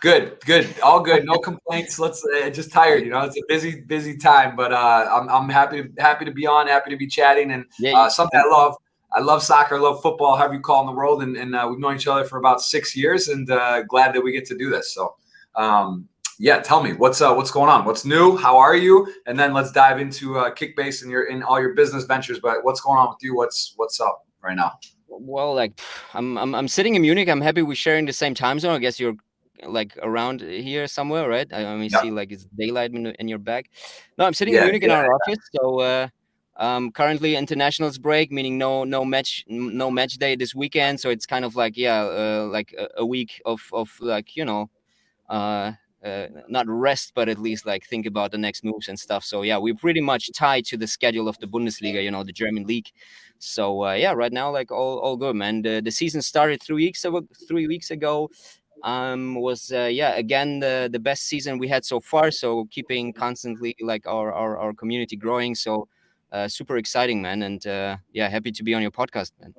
Good, all good. No complaints. Let's just tired. It's a busy time, but I'm happy to be on. Happy to be chatting, and something I love. I love soccer. I love football. However you call in the world, and we've known each other for about 6 years, and glad that we get to do this. So, tell me what's going on. What's new? How are you? And then let's dive into Kickbase and in all your business ventures. But what's going on with you? What's up right now? Well, I'm sitting in Munich. I'm happy we're sharing the same time zone. I guess you're like around here somewhere, right? I see like it's daylight in your back. No, I'm sitting in Munich in our office. So currently internationals break, meaning no match day this weekend. So it's kind of like like a week of like not rest, but at least like think about the next moves and stuff. So we're pretty much tied to the schedule of the Bundesliga, the German league. So right now like all good, man. The season started 3 weeks ago. Was again the best season we had so far. So keeping constantly like our community growing. So super exciting, man, and happy to be on your podcast, man.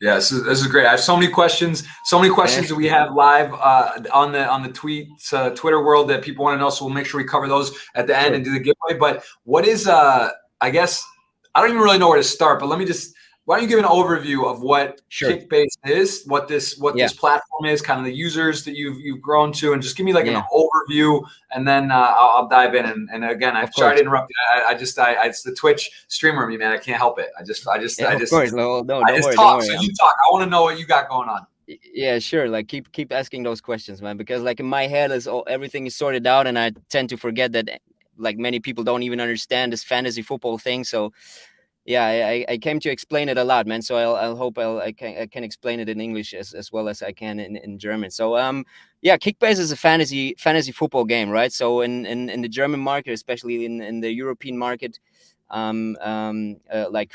Yeah, this is great. I have so many questions. That we have live on the Twitter world that people want to know. So we'll make sure we cover those at the end and do the giveaway. But what is I guess I don't even really know where to start. But why don't you give an overview of what Kickbase is, what this platform is, kind of the users that you've grown to, and just give me like an overview, and then I'll dive in. And again, I'm sorry to interrupt you. It's the Twitch streamer in me, man. I can't help it. I just talk. So you talk. I want to know what you got going on. Yeah, sure. Like keep asking those questions, man, because like in my head everything is sorted out, and I tend to forget that like many people don't even understand this fantasy football thing. So I came to explain it a lot, man. So I'll hope I can explain it in English as well as I can in German. So Kickbase is a fantasy football game, right? So in the German market, especially in the European market, like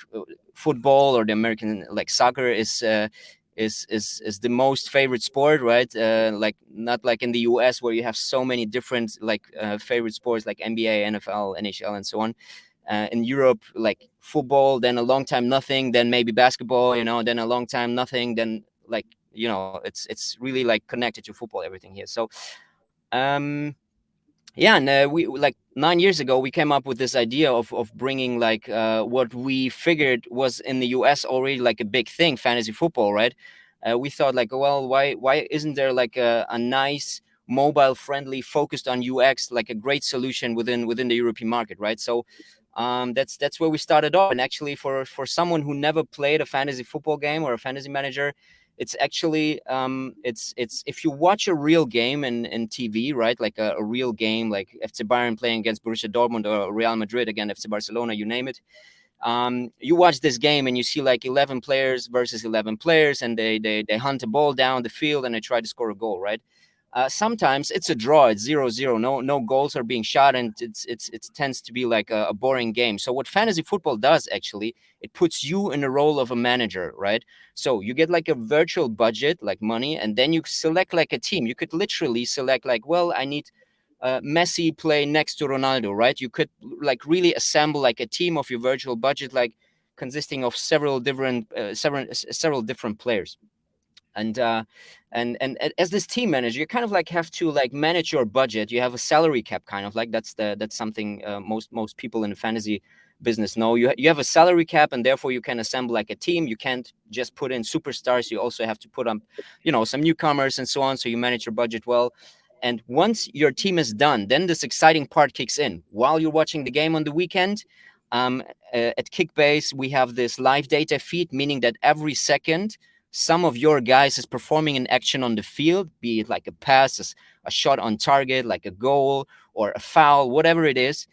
football or the American like soccer is the most favorite sport, right? Like not like in the US where you have so many different like favorite sports like NBA, NFL, NHL, and so on. In Europe, like football, then a long time nothing, then maybe basketball, then a long time nothing, then like it's really like connected to football, everything here. So and we like 9 years ago we came up with this idea of bringing like what we figured was in the US already like a big thing, fantasy football, right? We thought like, well, why isn't there like a nice mobile friendly, focused on UX, like a great solution within the European market, right? So that's where we started off. And actually for someone who never played a fantasy football game or a fantasy manager, it's actually it's if you watch a real game in TV, right, like a real game like FC Bayern playing against Borussia Dortmund or Real Madrid against FC Barcelona, you name it, you watch this game and you see like 11 players versus 11 players, and they hunt a ball down the field and they try to score a goal, right? Sometimes it's a draw, it's 0-0, no goals are being shot, and it tends to be like a boring game. So what fantasy football does, actually, it puts you in the role of a manager, right? So you get like a virtual budget, like money, and then you select like a team. You could literally select like, well, I need Messi play next to Ronaldo, right? You could like really assemble like a team of your virtual budget, like consisting of several different players. And as this team manager, you kind of like have to like manage your budget. You have a salary cap, kind of like that's something most people in the fantasy business know. You have a salary cap, and therefore you can assemble like a team. You can't just put in superstars. You also have to put up, some newcomers and so on. So you manage your budget well. And once your team is done, then this exciting part kicks in. While you're watching the game on the weekend, at Kickbase, we have this live data feed, meaning that every second, some of your guys is performing an action on the field, be it like a pass, a shot on target, like a goal or a foul, whatever it is.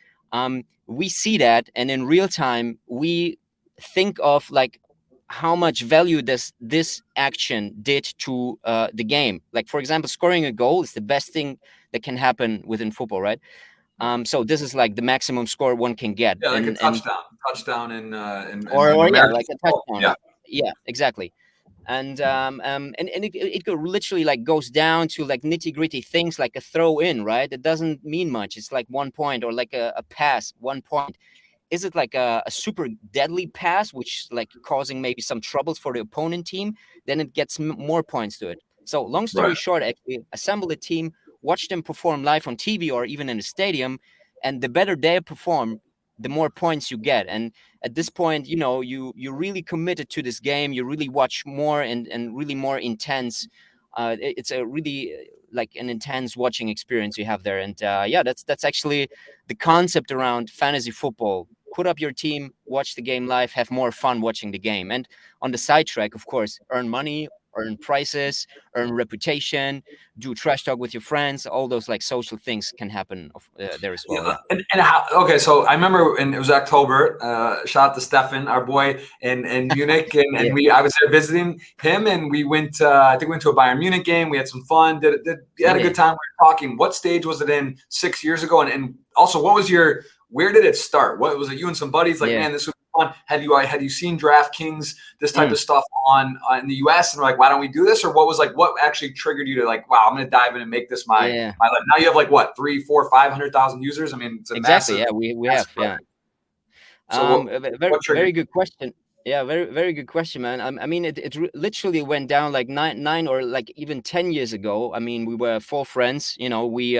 We see that, and in real time, we think of like how much value this action did to the game. Like, for example, scoring a goal is the best thing that can happen within football, right? So this is like the maximum score one can get. Yeah, like a touchdown in like a touchdown. Yeah, exactly. And it literally like goes down to like nitty gritty things like a throw in, right? It doesn't mean much. It's like 1 point, or like a pass, 1 point. Is it like a super deadly pass, which like causing maybe some troubles for the opponent team? Then it gets more points to it. So long story short, actually assemble a team watch them perform live on TV or even in the stadium, and the better they perform, the more points you get. And at this point, you know, you're really committed to this game. You really watch more and really more intense. It's a really like an intense watching experience you have there. And yeah, that's actually the concept around fantasy football. Put up your team, watch the game live, have more fun watching the game. And on the side track, of course, earn money, earn prizes, earn reputation, do trash talk with your friends. All those like social things can happen there as well. Yeah. And how, okay, so I remember it was October. Shout out to Stefan, our boy in Munich, and Yeah. I was there visiting him, and we went. I think we went to a Bayern Munich game. We had some fun. We had a good time. We were talking. What stage was it in 6 years ago? And also, what was your? Where did it start? What was it? You and some buddies like, man, this was fun. Had you seen DraftKings, this type of stuff on in the US, and we're like, why don't we do this? Or what was like, what actually triggered you to like, wow, I'm going to dive in and make this my life? Now you have like what, 3, 4, 500,000 users. I mean, it's a exactly. massive. Yeah, we have. Yeah. So very good question. Yeah, very good question, man. I mean, it literally went down like nine or like even 10 years ago. I mean, we were 4 friends. You know, we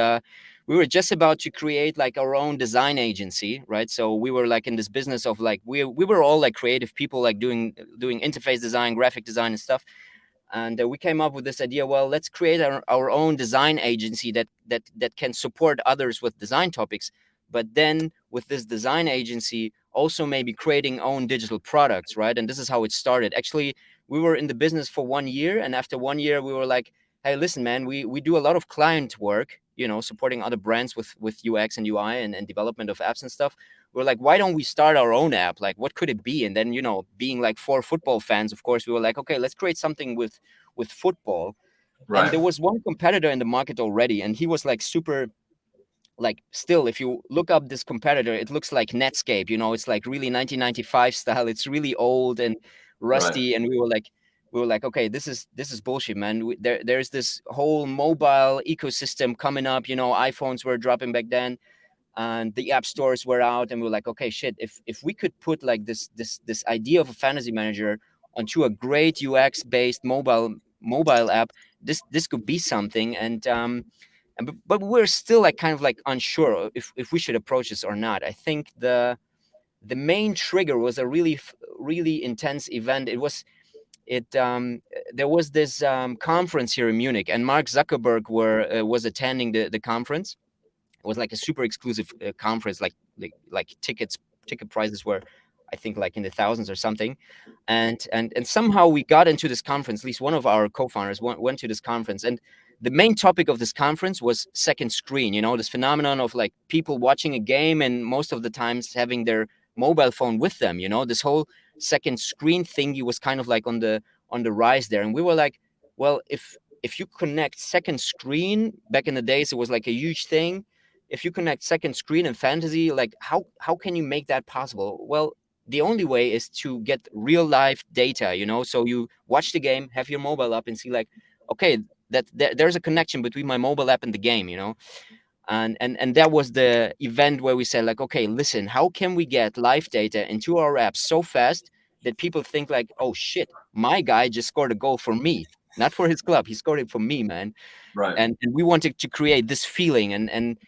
were just about to create like our own design agency, right? So we were like in this business of like we were all like creative people, like doing interface design, graphic design, and stuff. And we came up with this idea. Well, let's create our own design agency that can support others with design topics. But then with this design agency, also maybe creating own digital products, right? And this is how it started. Actually, we were in the business for 1 year, and after 1 year, we were like, hey, listen, man, we do a lot of client work, you know, supporting other brands with UX and UI and development of apps and stuff. We're like, why don't we start our own app? Like, what could it be? And then, you know, being like 4 football fans, of course, we were like, okay, let's create something with football. Right. And there was one competitor in the market already, and he was like super, like, still, if you look up this competitor, it looks like Netscape, you know, it's like really 1995 style. It's really old and rusty. Right. And we were like, okay, this is bullshit, man. There's this whole mobile ecosystem coming up. You know, iPhones were dropping back then, and the app stores were out, and we were like, okay, shit. If we could put like this idea of a fantasy manager onto a great UX based mobile app, this could be something. And but we're still like kind of like unsure if we should approach this or not. I think the main trigger was a really intense event. There was this conference here in Munich, and Mark Zuckerberg was attending the conference. It was like a super exclusive conference, like ticket prices were, I think, like in the thousands or something. And somehow we got into this conference. At least one of our co-founders went to this conference, and the main topic of this conference was second screen. You know, this phenomenon of like people watching a game and most of the times having their mobile phone with them. You know, this whole second screen thingy was kind of like on the rise there. And we were like, well, if you connect second screen, back in the days, it was like a huge thing. If you connect second screen and fantasy, like how can you make that possible? Well, the only way is to get real life data, you know. So you watch the game, have your mobile up, and see like, okay, there's a connection between my mobile app and the game, you know. And that was the event where we said like, okay, listen, how can we get live data into our app so fast that people think like, oh shit, my guy just scored a goal for me, not for his club, he scored it for me, man. Right. And we wanted to create this feeling, and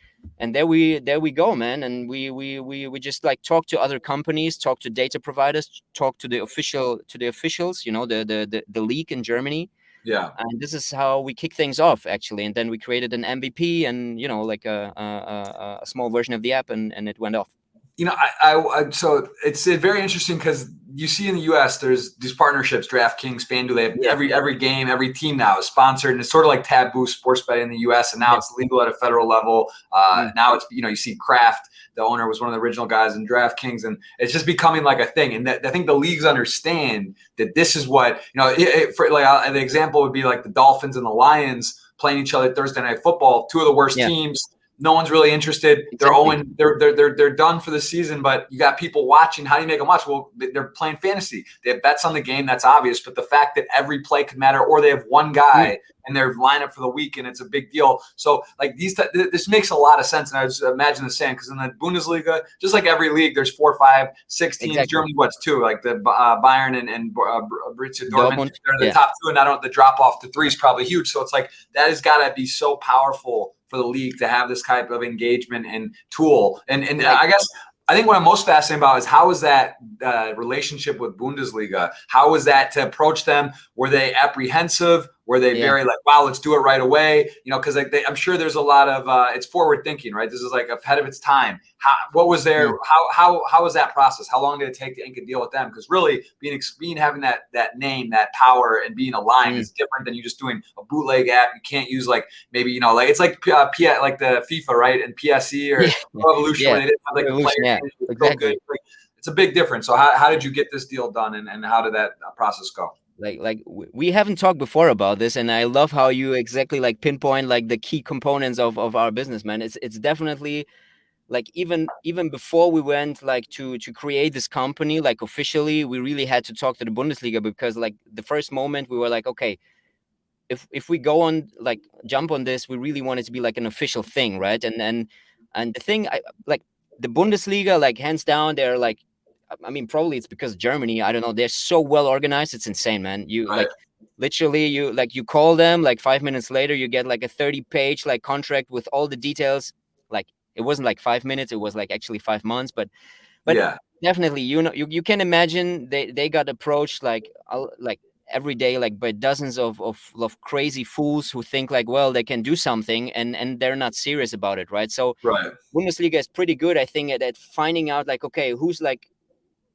there we go, man. And we just like talk to other companies, talk to data providers, talk to the officials, you know, the league in Germany. Yeah. And this is how we kick things off, actually. And then we created an MVP and, you know, like a small version of the app, and it went off. You know, I so it's very interesting because you see in the U.S. there's these partnerships, DraftKings, FanDuel. They have every game, every team now is sponsored, and it's sort of like taboo sports betting in the U.S. And now it's legal at a federal level. Now it's, you know, you see Kraft, the owner, was one of the original guys in DraftKings, and it's just becoming like a thing. And I think the leagues understand that this is what, you know. For like the example would be like the Dolphins and the Lions playing each other Thursday Night Football, 2 of the worst teams. No one's really interested. Exactly. They're done for the season, but you got people watching. How do you make them watch? Well, they're playing fantasy. They have bets on the game. That's obvious. But the fact that every play could matter, or they have one guy and their lineup for the week, and it's a big deal. So like this makes a lot of sense. And I was imagine the same, because in the Bundesliga, just like every league, there's 4, 5, 6 teams. Exactly. Germany, what's 2? Like the Bayern and Borussia Dortmund. They're the top 2, and the drop off to 3 is probably huge. So it's like that has got to be so powerful for the league to have this type of engagement and tool. And like I think what I'm most fascinated about is how is that relationship with Bundesliga? How was that to approach them? Were they apprehensive? Were they very like, wow, let's do it right away? You know, because like I'm sure there's a lot of it's forward thinking, right? This is like ahead of its time. What was their how was that process? How long did it take to ink a deal with them? Because really, being having that name, that power, and being aligned is different than you just doing a bootleg app. You can't use like maybe like it's like like the FIFA, right, and PSE or Evolution when they didn't have like the player names exactly. so like, it's a big difference. So how did you get this deal done, and how did that process go? Like we haven't talked before about this, and I love how you exactly like pinpoint like the key components of our business, man. It's definitely like even before we went like to create this company like officially, we really had to talk to the Bundesliga, because like the first moment we were like, okay, if we go on like jump on this, we really want it to be like an official thing, right? And the thing, I like the Bundesliga, like hands down, they're like, I mean, probably it's because Germany, I don't know, they're so well organized, it's insane, man. You Right. like literally you call them, like 5 minutes later you get like a 30-page like contract with all the details. Like it wasn't like 5 minutes, it was like actually 5 months. But Yeah. definitely, you can imagine they got approached like every day, like by dozens of crazy fools who think like, well, they can do something, and they're not serious about it, right? So Right. Bundesliga is pretty good, I think, at finding out like, okay, who's like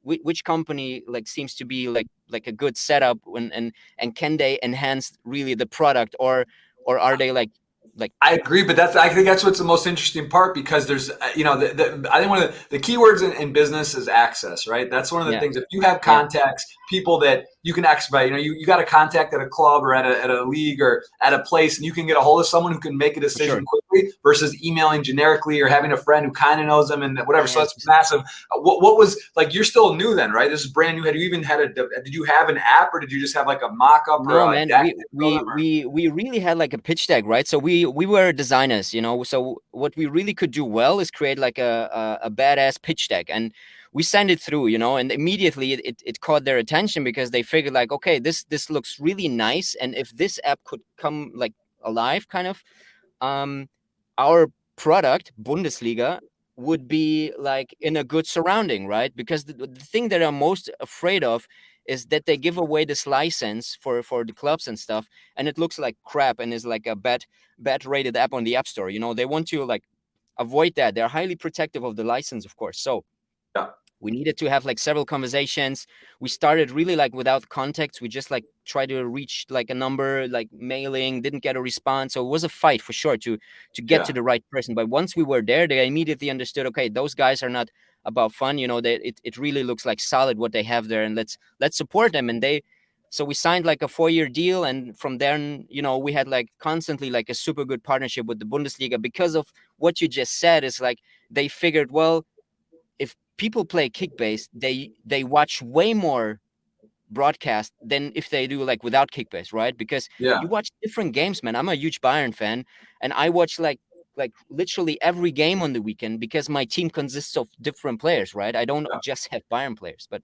which company like seems to be like a good setup, and can they enhance really the product, or are they like I agree, but I think that's what's the most interesting part, because there's I think one of the keywords in business is access, right? That's one of the yeah things. If you have yeah contacts, people that you can expedite, you got a contact at a club or at a league or at a place, and you can get a hold of someone who can make a for sure. decision quickly versus emailing generically or having a friend who kind of knows them and whatever. So that's Yes. massive. What was like? You're still new then, right? This is brand new. Had you even had did you have an app, or did you just have like a mock up or No, a man, deck we to show we them? Or? we we really had like a pitch deck, right? So we were designers, so what we really could do well is create like a badass pitch deck, and we sent it through, and immediately it caught their attention, because they figured like, okay, this looks really nice, and if this app could come like alive, kind of, um, our product Bundesliga would be like in a good surrounding, right? Because the thing that I'm most afraid of is that they give away this license for the clubs and stuff, and it looks like crap and is like a bad rated app on the App Store. They want to like avoid that. They're highly protective of the license, of course. So Yeah. we needed to have like several conversations. We started really like without context. We just like tried to reach like a number, like mailing, didn't get a response. So it was a fight for sure to get to Yeah. the right person. But once we were there, they immediately understood, okay, those guys are not about fun. It really looks like solid what they have there, and let's support them. And so we signed like a 4-year deal, and from then, we had like constantly like a super good partnership with the Bundesliga, because of what you just said. Is like they figured, well, if people play Kickbase, they watch way more broadcast than if they do like without Kickbase, right? Because Yeah. you watch different games, man. I'm a huge Bayern fan, and I watch like literally every game on the weekend, because my team consists of different players, right? I don't Yeah. just have Bayern players. But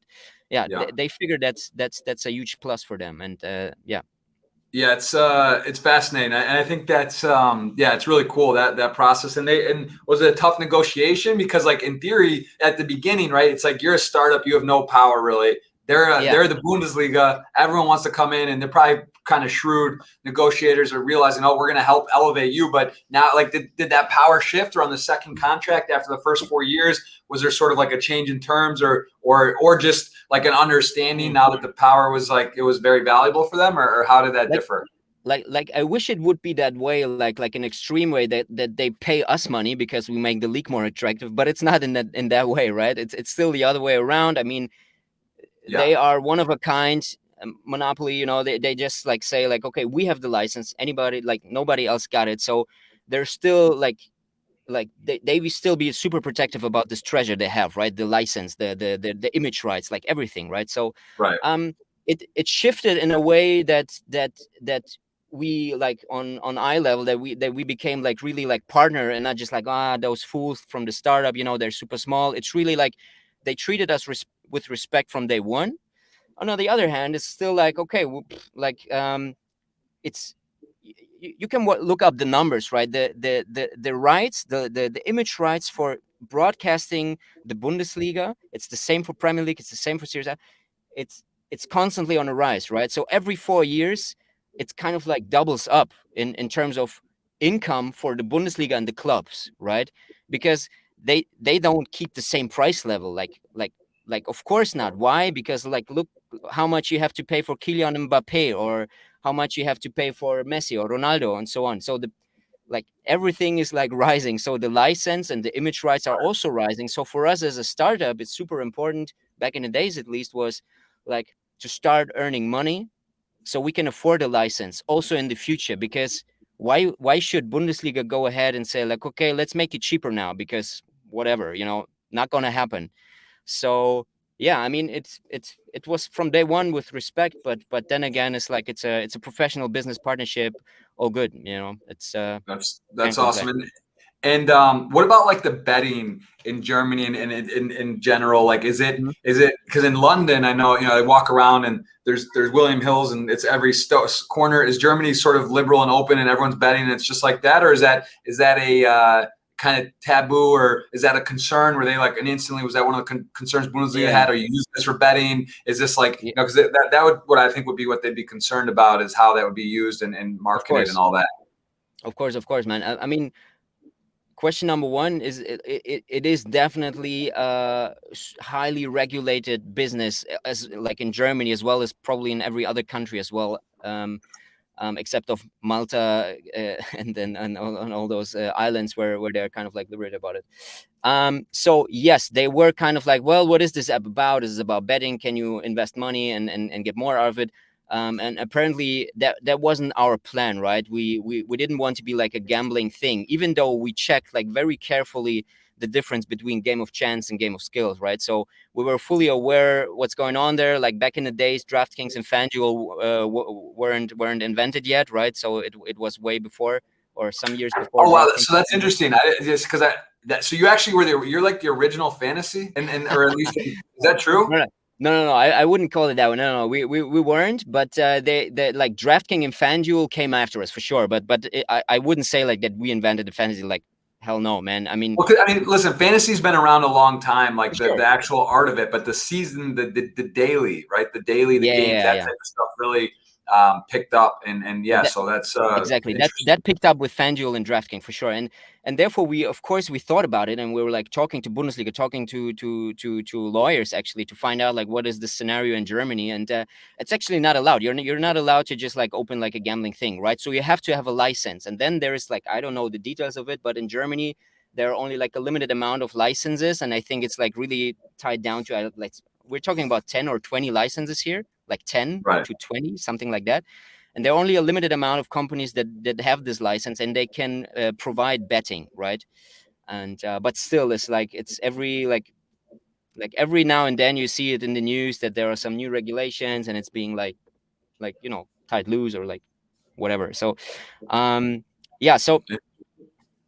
yeah, Yeah. they figure that's a huge plus for them. And yeah. Yeah, it's fascinating, and I think that's it's really cool that process. And was it a tough negotiation? Because like in theory, at the beginning, right, it's like you're a startup, you have no power really. Yeah. They're the Bundesliga. Everyone wants to come in, and they're probably kind of shrewd negotiators are realizing, oh, we're going to help elevate you. But now, like, did that power shift, or on the second contract after the first 4 years, was there sort of like a change in terms, or just like an understanding now that the power was like it was very valuable for them, or how did that like differ? like I wish it would be that way, like an extreme way, that they pay us money because we make the league more attractive, but it's not in that way, right? It's still the other way around. I mean, Yeah. they are one of a kind, monopoly. They just like say like, okay, we have the license, anybody, like nobody else got it. So they're still like they will still be super protective about this treasure they have, right? The license, the image rights, like everything, right? So Right. it shifted in a way that we like on eye level, that we became like really like partner, and not just like, those fools from the startup, they're super small. It's really like they treated us with respect from day one. On the other hand, it's still like, okay, like it's you can look up the numbers, right? The rights, the image rights for broadcasting the Bundesliga, it's the same for Premier League, it's the same for Serie A. It's constantly on a rise, right? So every 4 years, it's kind of like doubles up in terms of income for the Bundesliga and the clubs, right? Because they don't keep the same price level, like of course not. Why? Because like look how much you have to pay for Kylian Mbappe, or how much you have to pay for Messi or Ronaldo and so on. So the like everything is like rising. So the license and the image rights are also rising. So for us as a startup, it's super important, back in the days at least, was like to start earning money so we can afford a license also in the future. Because why should Bundesliga go ahead and say like, okay, let's make it cheaper now, because whatever, not gonna happen. So yeah, I mean, it was from day one with respect, but then again, it's like it's a professional business partnership. All good, it's That's can't complain. awesome. And what about like the betting in Germany and in general? Like, is it Mhm. because in London, I know I walk around and there's William Hills and it's every corner. Is Germany sort of liberal and open and everyone's betting and it's just like that, or is that a kind of taboo, or is that a concern where they like and instantly was that one of the concerns Bundesliga Yeah, had? Are you using this for betting? Is this like yeah, because that would what I think would be what they'd be concerned about is how that would be used and of marketed and course, all that. man. I mean, question number one is it is definitely highly regulated business, as like in Germany, as well as probably in every other country as well. Except of Malta, and then on all those islands where they're kind of like liberated about it. So yes, they were kind of like, well, what is this app about? Is it about betting? Can you invest money and get more out of it? And apparently that wasn't our plan, right? We didn't want to be like a gambling thing, even though we checked like very carefully the difference between game of chance and game of skills, right? So we were fully aware what's going on there. Like back in the days, DraftKings and FanDuel weren't invented yet, right? So it was way before, or some years before Oh wow, DraftKings so and that's FanDuel. interesting. I just because so you actually you're like the original fantasy and or at least is that true? No, no, no. I wouldn't call it that one. No, we weren't. But they like DraftKings and FanDuel came after us for sure. But I wouldn't say like that we invented the fantasy. Like hell no, man. I mean, Well, I mean, listen, fantasy's been around a long time, for like the sure. actual art of it, but the season, the daily, right? The daily, the Yeah, games, yeah, that yeah. type of stuff really picked up, and yeah, That, so that's exactly. That interesting. that picked up with FanDuel and DraftKings for sure. And therefore we of course we thought about it, and we were like talking to Bundesliga, talking to lawyers actually, to find out like what is the scenario in Germany. And it's actually not allowed. You're not allowed to just like open like a gambling thing, right? So you have to have a license. And then there is like, I don't know the details of it, but in Germany there are only like a limited amount of licenses, and I think it's like really tied down to like we're talking about 10 or 20 licenses here, like 10 Right. to 20, something like that. And there are only a limited amount of companies that have this license, and they can provide betting, right? And but still, it's like it's every now and then you see it in the news that there are some new regulations, and it's being like tied loose or like whatever. So yeah, so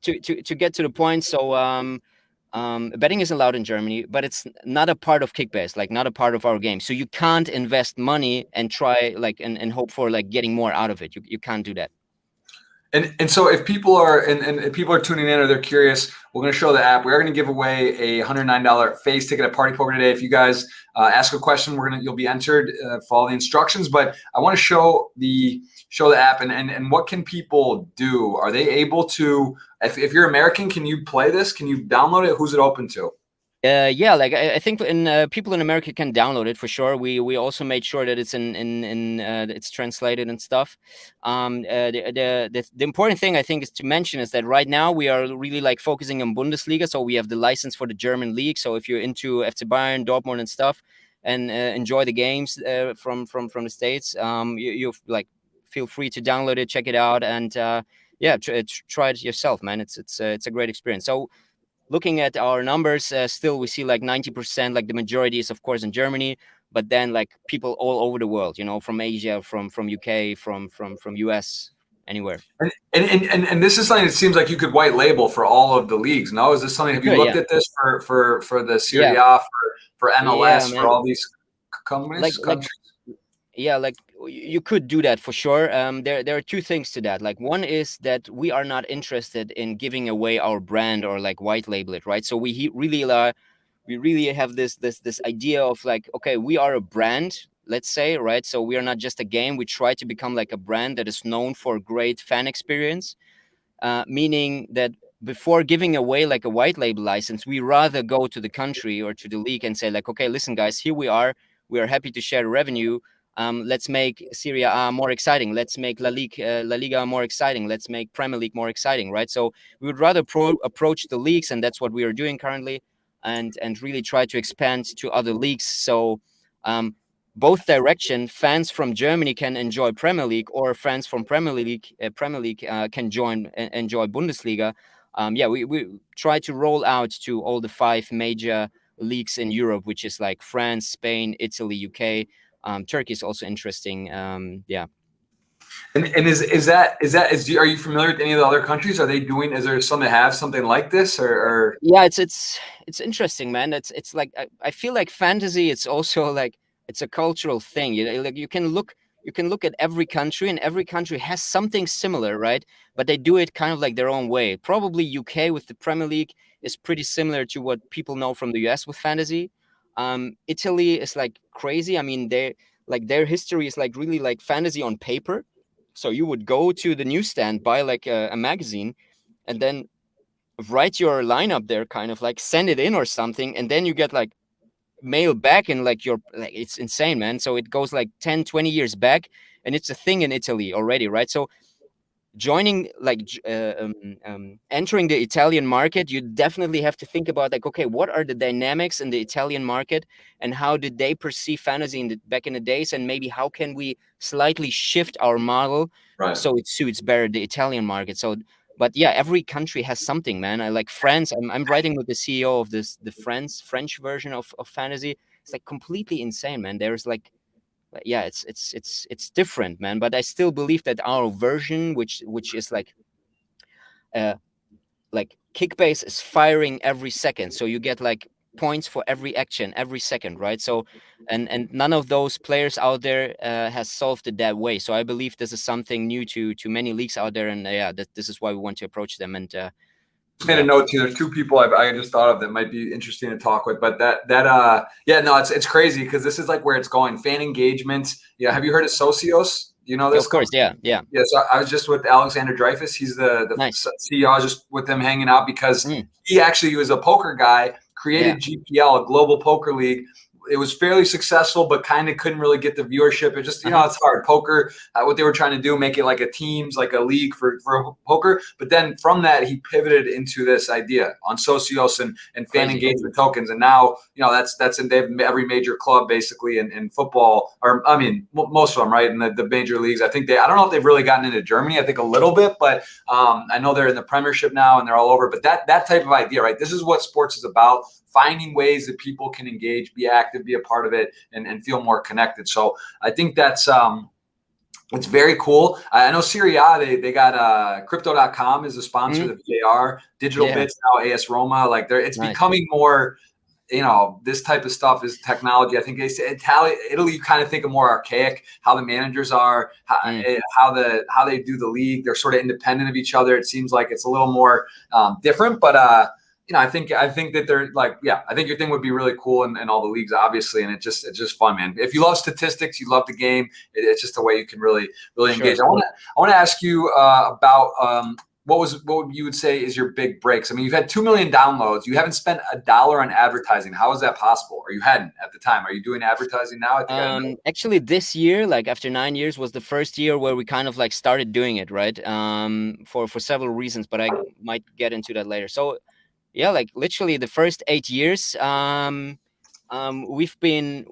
to get to the point, so betting is allowed in Germany, but it's not a part of Kickbase, like not a part of our game. So you can't invest money and try like and hope for like getting more out of it. You can't do that. And so if people are and people are tuning in or they're curious, we're going to show the app. We are going to give away a $109 phase ticket at Party Poker today. If you guys ask a question, you'll be entered. Follow the instructions. But I want to show the app and what can people do? Are they able to? If you're American, can you play this? Can you download it? Who's it open to? Yeah, like I think people in America can download it for sure. We also made sure that it's it's translated and stuff. The important thing I think is to mention is that right now we are really like focusing on Bundesliga, so we have the license for the German league. So if you're into FC Bayern, Dortmund, and stuff, and enjoy the games from the States, you like feel free to download it, check it out, and yeah, try it yourself, man. It's a great experience. So looking at our numbers, still we see like 90%, like the majority is of course in Germany, but then like people all over the world, from Asia, from UK, from US, anywhere. And this is something that seems like you could white label for all of the leagues. No, is this something? For Have you sure, looked yeah, at this for the Serie yeah, A, for yeah, MLS, for man. all these companies, Like countries? yeah, like you could do that for sure. There are two things to that. Like, one is that we are not interested in giving away our brand or like white label it, right? So we really have this idea of like, okay, we are a brand, let's say, right? So we are not just a game. We try to become like a brand that is known for great fan experience, meaning that before giving away like a white label license, we rather go to the country or to the league and say like, okay, listen, guys, here we are. We are happy to share revenue. Let's make Serie A more exciting. Let's make La Liga more exciting. Let's make Premier League more exciting, right? So we would rather approach the leagues, and that's what we are doing currently, and really try to expand to other leagues. So um, both direction, fans from Germany can enjoy Premier League, or fans from Premier League can enjoy Bundesliga. Yeah, we try to roll out to all the 5 major leagues in Europe, which is like France, Spain, Italy, UK. Turkey is also interesting. Yeah. And are you familiar with any of the other countries? Are they doing? Is there some that have something like this, or? Yeah, it's interesting, man. It's like I feel like fantasy. It's also like it's a cultural thing. You know, like you can look at every country, and every country has something similar, right? But they do it kind of like their own way. Probably UK with the Premier League is pretty similar to what people know from the US with fantasy. Italy is like crazy. I mean, their history is like really like fantasy on paper. So you would go to the newsstand, buy like a magazine, and then write your lineup there, kind of like send it in or something, and then you get like mail back, and like your like it's insane, man. So it goes like 10, 20 years back, and it's a thing in Italy already, right? So joining like entering the Italian market, you definitely have to think about like, okay, what are the dynamics in the Italian market, and how did they perceive fantasy back in the days, and maybe how can we slightly shift our model Right. so it suits better the Italian market. So but yeah, every country has something, man. I like France. I'm writing with the CEO of the French version of fantasy. It's like completely insane, man. There's like, yeah, it's different, man. But I still believe that our version, which is uh like Kickbase is firing every second, so you get like points for every action every second, right? So and none of those players out there has solved it that way. So I believe this is something new to many leagues out there, and yeah, this is why we want to approach them. And Just made a note too. There's 2 people I just thought of that might be interesting to talk with, but yeah, no, it's crazy because this is like where it's going. Fan engagement. Yeah, have you heard of Socios? Do you know this? of course, yeah. Yeah, so I was just with Alexander Dreyfus. He's the Nice. CEO. I was just with him hanging out because Mm, he was a poker guy, created GPL, a global poker league. It was fairly successful, but kind of couldn't really get the viewership. It just, it's hard. Poker, what they were trying to do, make it like a teams, like a league for poker. But then from that, he pivoted into this idea on Socios and fan crazy. engagement tokens. And now, that's in every major club basically in football, or I mean, most of them, right? In the major leagues. I don't know if they've really gotten into Germany. I think a little bit, but I know they're in the Premiership now and they're all over. But that type of idea, right? This is what sports is about. Finding ways that people can engage, be active, be a part of it, and feel more connected. So I think that's it's very cool. I know Serie A, they got crypto.com is a sponsor, the VAR, Digital Bits now, AS Roma. Like it's becoming more, this type of stuff is technology. I think they say Italy, you kind of think of more archaic, how the managers are, how they do the league. They're sort of independent of each other. It seems like it's a little more different, but I think that they're like, yeah, I think your thing would be really cool in all the leagues, obviously, and it's just fun, man. If you love statistics, you love the game. It's just a way you can really engage. I want to ask you about what you would say is your big breaks. I mean, you've had 2 million downloads. You haven't spent $1 on advertising. How is that possible? Or you hadn't at the time? Are you doing advertising now? Actually, this year, like after 9 years, was the first year where we kind of like started doing it, right? For several reasons, but I might get into that later. So yeah, like literally the first 8 years, we've been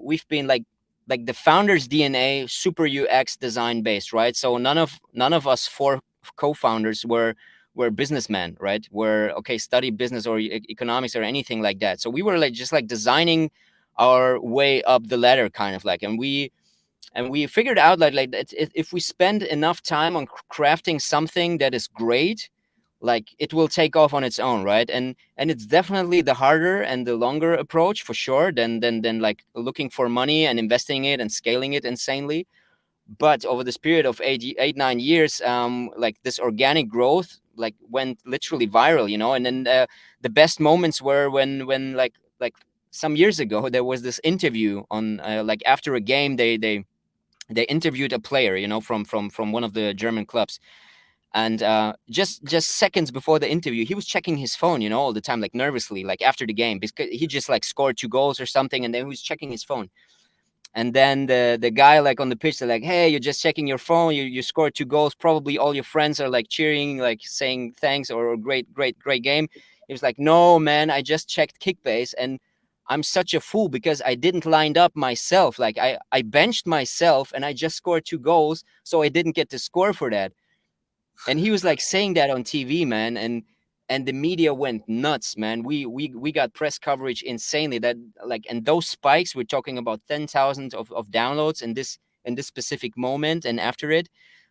like the founder's DNA, super UX design based, right? So none of us 4 co-founders were businessmen, right? Study business or economics or anything like that. So we were like just like designing our way up the ladder, kind of like, and we figured out like that if we spend enough time on crafting something that is great, like it will take off on its own, right? And it's definitely the harder and the longer approach for sure than like looking for money and investing it and scaling it insanely. but over this period of 9 years, like this organic growth like went literally viral, and then the best moments were when like some years ago there was this interview on like after a game they interviewed a player, from one of the German clubs. And just seconds before the interview, he was checking his phone, all the time, like nervously, like after the game, because he just like scored 2 goals or something, and then he was checking his phone. And then the guy like on the pitch, they're like, "Hey, you're just checking your phone. You scored 2 goals. Probably all your friends are like cheering, like saying thanks or great game." He was like, "No, man, I just checked Kickbase and I'm such a fool because I didn't line up myself. Like I benched myself and I just scored 2 goals, so I didn't get to score for that." And he was like saying that on TV, man, and the media went nuts, man. We got press coverage insanely. That like, and those spikes, we're talking about 10,000 of downloads in this specific moment, and after it,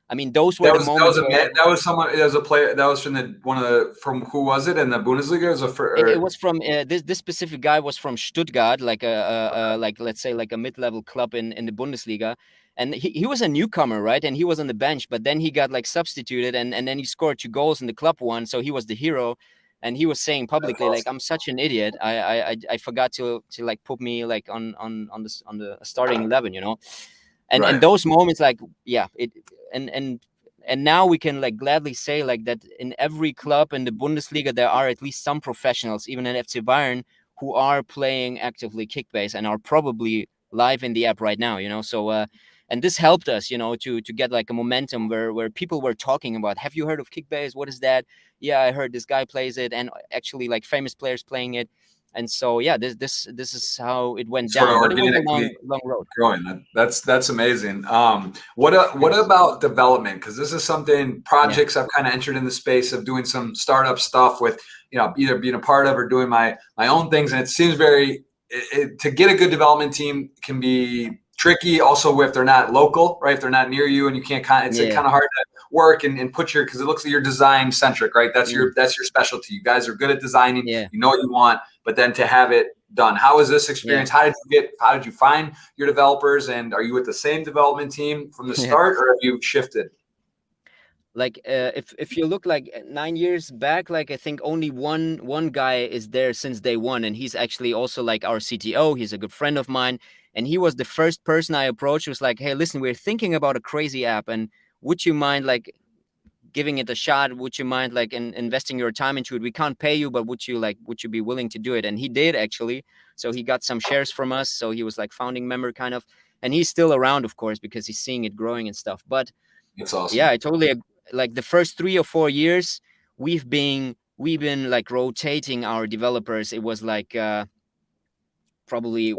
I mean, those were That the was that was moments a where man, that was someone that was a player that was from from who was it in the Bundesliga? It was it was from this specific guy was from Stuttgart, like like let's say like a mid-level club in the Bundesliga, and he was a newcomer, right? And he was on the bench, but then he got like substituted, and then he scored 2 goals and the club won, so he was the hero. And he was saying that's publicly like, awesome. "I'm such an idiot. I forgot to like put me like on the starting 11, you know." And Right. those moments, like, yeah, it and now we can like gladly say like that in every club in the Bundesliga there are at least some professionals, even in FC Bayern, who are playing actively Kickbase and are probably live in the app right now, so and this helped us, to get like a momentum where people were talking about, "Have you heard of Kickbase? What is that? Yeah, I heard this guy plays it," and actually like famous players playing it. And so yeah, this is how it went Sort of down, but it was a organically long road. growing. That's amazing. What Thanks. about development? Because this is something Yeah. projects I've kind of entered in the space of doing some startup stuff with, either being a part of or doing my own things. And it seems to get a good development team can be tricky. Also, if they're not local, right? If they're not near you and you can't it's Yeah. kind of hard to work and put because it looks like you're design centric, right? That's Mm, your specialty. You guys are good at designing. yeah. You know what you want, but then to have it done. How was this Yeah. experience? How did you find your developers, and are you with the same development team from the Yeah. start, or have you shifted? Like if you look like 9 years back, like I think only one guy is there since day one, and he's actually also like our CTO. He's a good friend of mine, and he was the first person I approached. Was like, "Hey, listen, we're thinking about a crazy app, and would you mind like giving it a shot? Would you mind like investing your time into it? We can't pay you, but would you be willing to do it?" And he did, actually. So he got some shares from us, so he was like founding member kind of, and he's still around, of course, because he's seeing it growing and stuff. But That's yeah, awesome. I totally like the first 3 or 4 years we've been like rotating our developers. It was like probably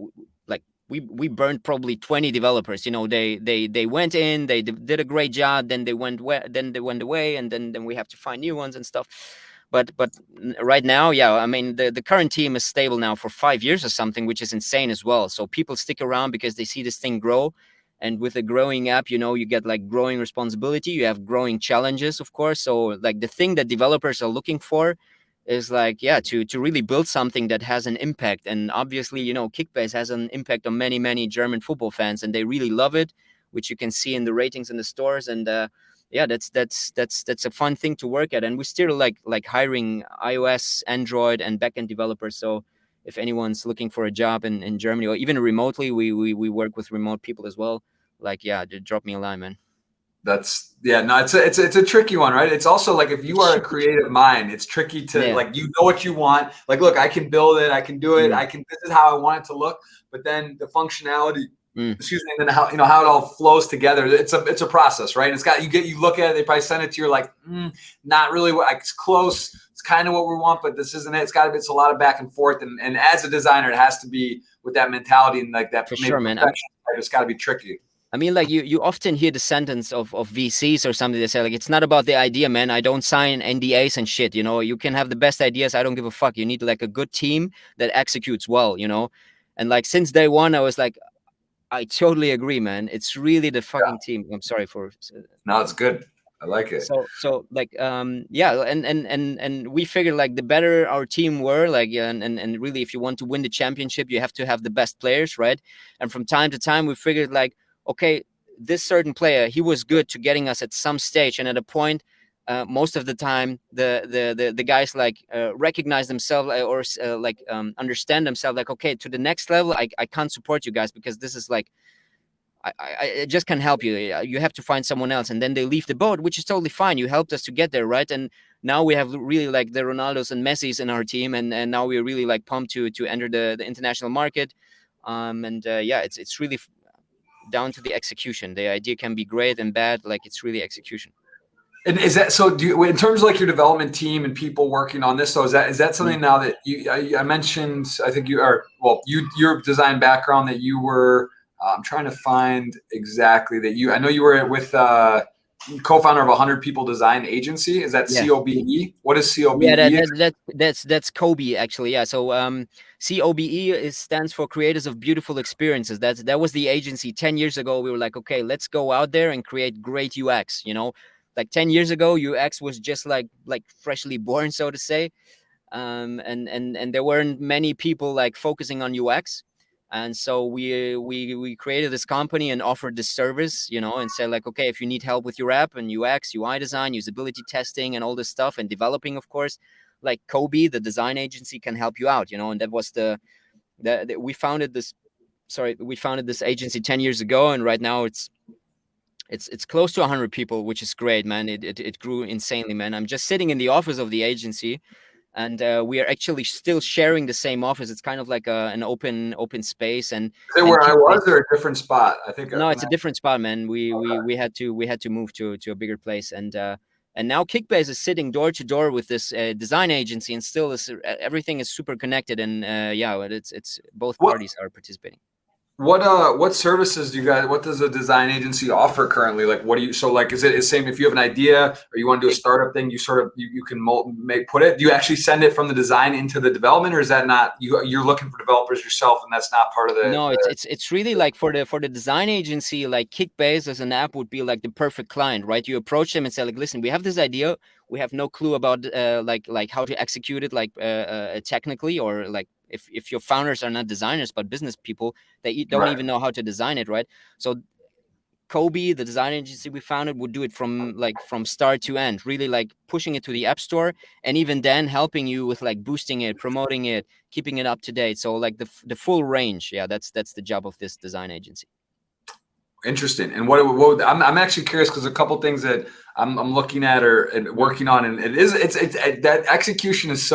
like we burned probably 20 developers. They went in, they did a great job, then they went away, and then we have to find new ones and stuff. But right now, yeah, I mean, the current team is stable now for 5 years or something, which is insane as well. So people stick around because they see this thing grow. And with a growing app, you get like growing responsibility, you have growing challenges, of course. So like the thing that developers are looking for is like, yeah, to really build something that has an impact. And obviously, Kickbase has an impact on many German football fans, and they really love it, which you can see in the ratings in the stores. And yeah, that's a fun thing to work at. And we still like hiring iOS, Android, and backend developers. So if anyone's looking for a job in Germany, or even remotely, we work with remote people as well. Like, yeah, drop me a line, man. No, it's a tricky one, right? It's also like if you are a creative mind, it's tricky to Yeah. like, what you want. Like, look, I can build it, I can do it, Mm, this is how I want it to look, but then the functionality, mm, excuse me, and then how it all flows together. It's a process, right? And you look at it, they probably send it to you, like, not really it's close. It's kind of what we want, but this isn't it. It's a lot of back and forth. And as a designer, it has to be with that mentality and like that for maybe sure, man. perfection. Right? It's got to be tricky. I mean, like you often hear the sentence of VCs or something. They say like, "It's not about the idea, man. I don't sign NDAs and shit. You can have the best ideas. I don't give a fuck. You need like a good team that executes well. And like since day one, I was like, I totally agree, man. It's really the Yeah. fucking team. I'm sorry for No, it's good. I like it. so like yeah, and we figured like the better our team were, like, yeah, and really if you want to win the championship, you have to have the best players, right? And from time to time we figured like, okay, this certain player, he was good to getting us at some stage, and at a point, most of the time the guys like recognize themselves or like understand themselves, like, okay, to the next level I can't support you guys because this is like I just can't help you. You have to find someone else, and then they leave the boat, which is totally fine. You helped us to get there, right? And now we have really like the Ronaldos and Messis in our team, and now we're really like pumped to enter the international market. And yeah, it's really down to the execution. The idea can be great and bad, like it's really execution. And is that so? Do you, in terms of like your development team and people working on this, so is that something now that I mentioned? I think you are your design background that you were. I'm trying to find exactly that you. I know you were with co-founder of 100 People Design Agency. Is that COBE? What is COBE? Yeah, that's Kobe actually. Yeah, so COBE stands for Creators of Beautiful Experiences. That was the agency 10 years ago. We were like, okay, let's go out there and create great UX. You know, like 10 years ago, UX was just like freshly born, so to say. And there weren't many people like focusing on UX. And so we created this company and offered this service, you know, and said like, okay, if you need help with your app and UX, UI design, usability testing, and all this stuff, and developing, of course, like Kobe, the design agency, can help you out, you know. And that was we founded this agency 10 years ago, and right now it's close to 100 people, which is great, man. It grew insanely, man. I'm just sitting in the office of the agency, and we are actually still sharing the same office. It's kind of like an open space. And is it where I was, or a different spot? I think no, it's a different spot, man. We had to move to a bigger place, and now Kickbase is sitting door to door with this design agency, and still everything is super connected. And yeah, it's both parties are participating. What services do you guys? What does a design agency offer currently? Like, what do you? So, like, is it same if you have an idea or you want to do a startup thing? You sort of you can put it. Do you actually send it from the design into the development, or is that not you're looking for developers yourself, and that's not part of the? No, it's really like for the design agency, like Kickbase as an app would be like the perfect client, right? You approach them and say like, listen, we have this idea, we have no clue about like how to execute it, like technically, or like if your founders are not designers but business people, they don't even know how to design it, right? So Kobe, the design agency we founded, would do it from start to end, really like pushing it to the app store, and even then helping you with like boosting it, promoting it, keeping it up to date. So like the full range. Yeah, that's the job of this design agency. Interesting. And what I'm actually curious because a couple things that I'm looking at and working on, and it's that execution is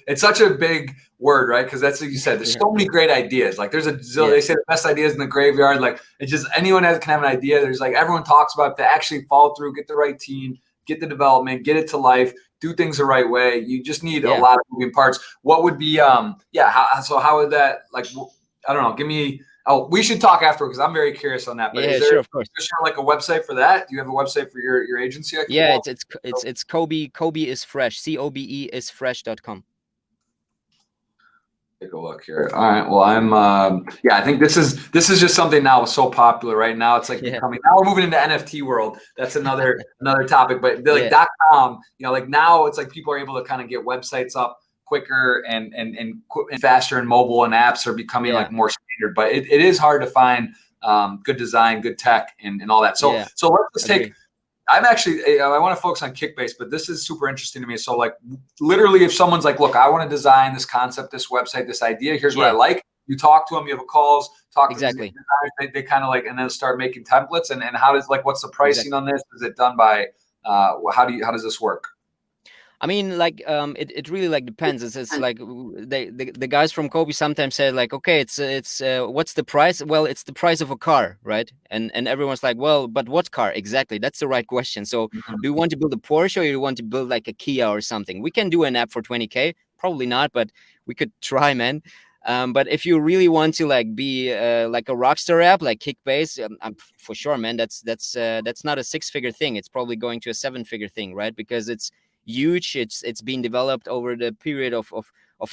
it's such a big word, right? Because that's like you said, there's so many great ideas. Like there's they say the best ideas in the graveyard. Like it's just anyone can have an idea. There's like everyone talks about it, to actually follow through, get the right team, get the development, get it to life, do things the right way. You just need a lot of moving parts. What would be how would that, like, I don't know, give me. Oh, we should talk after because I'm very curious on that. But yeah, sure, of course. Is there like a website for that? Do you have a website for your agency? Yeah, it's Kobe. Kobe is fresh. COBE is fresh.com. Take a look here. All right. Well, I think this is just something now so popular right now. It's like becoming, now we're moving into NFT world. That's another topic. But like .com, you know, like now it's like people are able to kind of get websites up quicker and faster, and mobile and apps are becoming like more standard, but it is hard to find good design, good tech, and all that. So let's just take, I want to focus on Kickbase, but this is super interesting to me. So like literally if someone's like, look, I want to design this concept, this website, this idea, here's what I like. You talk to them, you have calls, talk to them, they kind of like, and then start making templates. And how does, like, what's the pricing on this? Is it done by, how does this work? I mean, like, it really like depends. It's like the guys from Kobe sometimes say like, okay, it's what's the price? Well, it's the price of a car, right? And everyone's like, well, but what car exactly? That's the right question. So, do you want to build a Porsche, or you want to build like a Kia or something? We can do an app for 20K, probably not, but we could try, man. But if you really want to like be like a rockstar app like Kickbase, for sure, man, that's not a 6-figure thing. It's probably going to a 7-figure thing, right? Because it's huge. It's been developed over the period of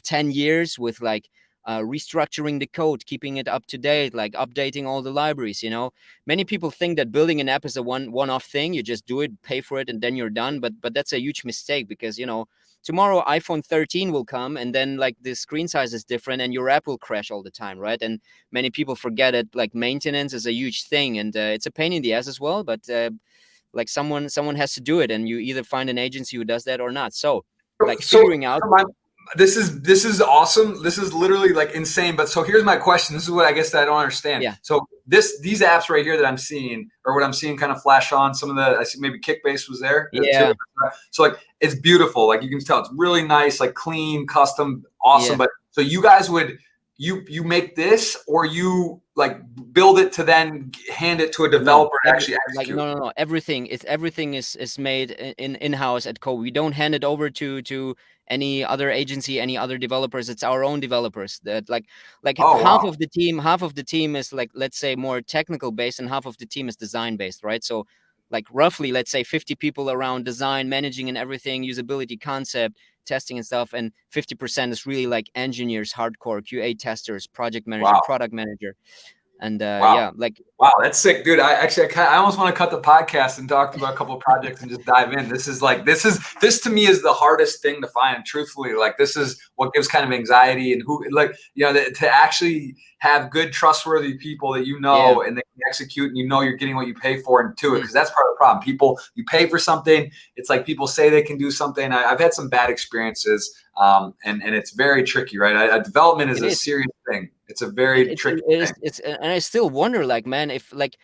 10 years with like restructuring the code, keeping it up to date, like updating all the libraries. You know, many people think that building an app is a one-off thing. You just do it, pay for it, and then you're done. But that's a huge mistake, because, you know, tomorrow iPhone 13 will come, and then like the screen size is different, and your app will crash all the time, right? And many people forget it. Like maintenance is a huge thing, and it's a pain in the ass as well. But like someone has to do it, and you either find an agency who does that or not. So like figuring out. This is awesome. This is literally like insane. But so here's my question. This is what I guess that I don't understand. Yeah. So these apps right here that I'm seeing, or what I'm seeing kind of flash on, some of the, I see maybe Kickbase was there. Yeah. Too. So like it's beautiful. Like you can tell it's really nice, like clean, custom, awesome. Yeah. But so you guys would you make this, or you like build it to then hand it to a developer to actually execute? Like no. Everything is made in-house at Co. We don't hand it over to any other agency, any other developers. It's our own developers. That like half of the team is like, let's say, more technical based, and half of the team is design based, right? So like roughly, let's say 50 people around design, managing and everything, usability, concept, testing and stuff, and 50% is really like engineers, hardcore QA testers, project manager, product manager. And yeah, like wow, that's sick, dude. I almost want to cut the podcast and talk about a couple of projects and just dive in. This to me is the hardest thing to find. Truthfully, like this is what gives kind of anxiety, and who, like, you know, to actually have good, trustworthy people that you know and they can execute, and you know you're getting what you pay for, and to it, because that's part of the problem. People, you pay for something, it's like people say they can do something. I've had some bad experiences, and it's very tricky, right? Development is a serious thing. It's a very tricky thing. And I still wonder, like, man, if like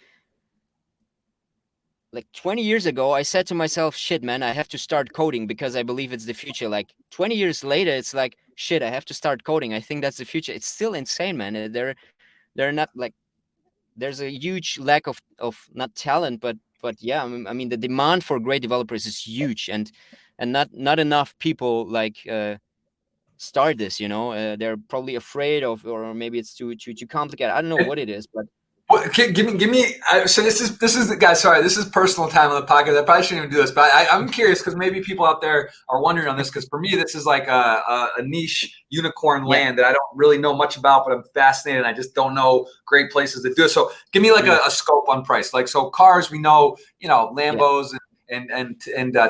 20 years ago, I said to myself, shit, man, I have to start coding because I believe it's the future. Like 20 years later, it's like, shit, I have to start coding. I think that's the future. It's still insane, man. They're not like, there's a huge lack of not talent, but yeah, I mean, the demand for great developers is huge, and not enough people like start this, you know. They're probably afraid of, or maybe it's too complicated. I don't know what it is, but well, give me. So this is guys. Sorry, this is personal time on the podcast. I probably shouldn't even do this, but I'm curious because maybe people out there are wondering on this. Because for me, this is like a niche unicorn land that I don't really know much about, but I'm fascinated. I just don't know great places to do it. So give me like a scope on price. Like, so cars, we know, you know, Lambos and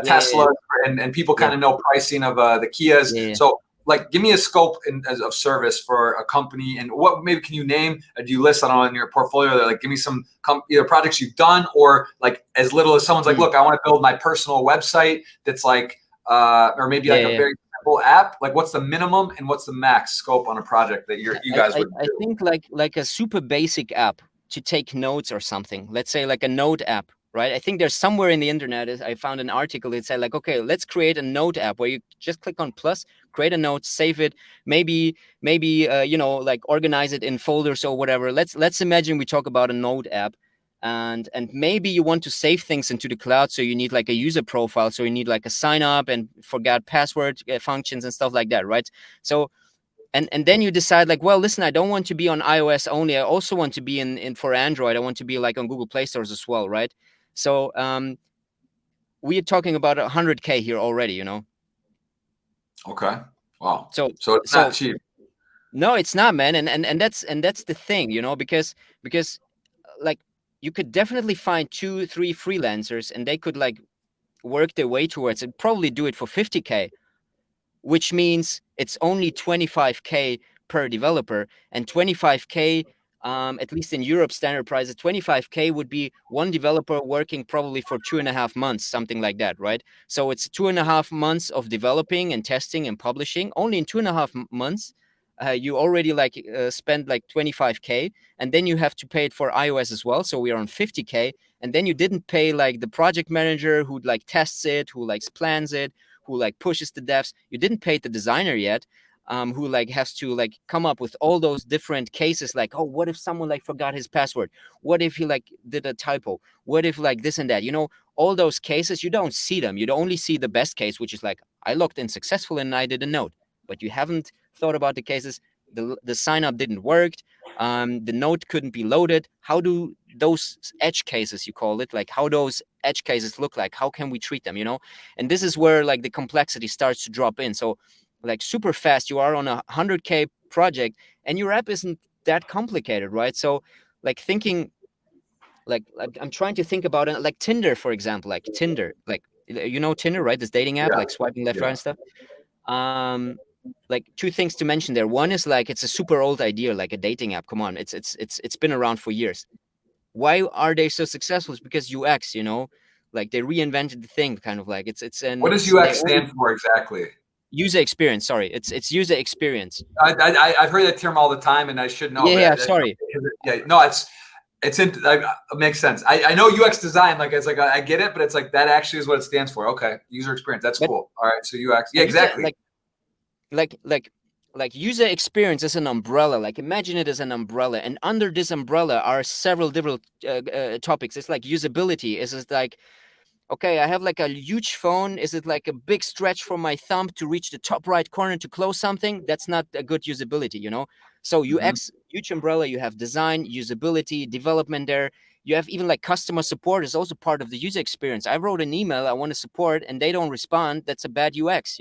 Tesla, and people kind of know pricing of the Kias. So, like, give me a scope of service for a company, and what maybe can you name? Do you list that on your portfolio? That, like, give me some either projects you've done, or like as little as someone's like, look, I want to build my personal website that's like, or maybe like a very simple app. Like, what's the minimum and what's the max scope on a project that you guys would do? I think like a super basic app to take notes or something. Let's say like a note app. Right, I think there's somewhere in the internet, I found an article that said like, okay, let's create a note app where you just click on plus, create a note, save it, maybe you know, like organize it in folders or whatever. Let's imagine we talk about a note app, and maybe you want to save things into the cloud, so you need like a user profile, so you need like a sign up and forgot password functions and stuff like that, right? So and then you decide like, well, listen, I don't want to be on iOS only, I also want to be in for Android, I want to be like on Google Play stores as well, right? So we're talking about 100K here already, you know. Okay. Wow. So it's not cheap. No, it's not, man. And that's the thing, you know, because like you could definitely find 2-3 freelancers, and they could like work their way towards it, probably do it for 50K, which means it's only 25K per developer, and 25K, at least in Europe, standard prices, 25K would be one developer working probably for 2.5 months, something like that, right? So it's 2.5 months of developing and testing and publishing. Only in 2.5 months, you already like spend like 25K, and then you have to pay it for iOS as well. So we are on 50K, and then you didn't pay like the project manager who like tests it, who like plans it, who like pushes the devs. You didn't pay the designer yet, who like has to like come up with all those different cases, like, oh, what if someone like forgot his password? What if he like did a typo? What if like this and that? You know, all those cases, you don't see them. You only see the best case, which is like, I logged in successful and I did a note. But you haven't thought about the cases. The sign up didn't work. The note couldn't be loaded. How do those edge cases, you call it, like how those edge cases look like? How can we treat them, you know? And this is where like the complexity starts to drop in. So like super fast, you are on a 100K project and your app isn't that complicated, right? So like thinking, like I'm trying to think about it, like Tinder, for example, like Tinder, like, you know, Tinder, right? This dating app, like swiping left, right and stuff. like two things to mention there. One is like it's a super old idea, like a dating app. Come on, it's been around for years. Why are they so successful? It's because UX, like they reinvented the thing, kind of like What does they UX only stand for exactly? user experience. Sorry, it's user experience. I've heard that term all the time, and I should know. Yeah, But sorry. yeah, no, it makes sense. I know UX design, like it's like I get it, but it's like that actually is what it stands for. Okay, user experience. That's But cool. All right, so UX. Yeah, user, exactly. like user experience is an umbrella. Like imagine it as an umbrella, and under this umbrella are several different topics. It's like usability. It's like, okay, I have like a huge phone. Is it like a big stretch from my thumb to reach the top right corner to close something? That's not a good usability. So Mhm. UX, huge umbrella. You have design, usability, development there. You have even like customer support is also part of the user experience. I wrote an email, I want to support, and they don't respond. That's a bad UX.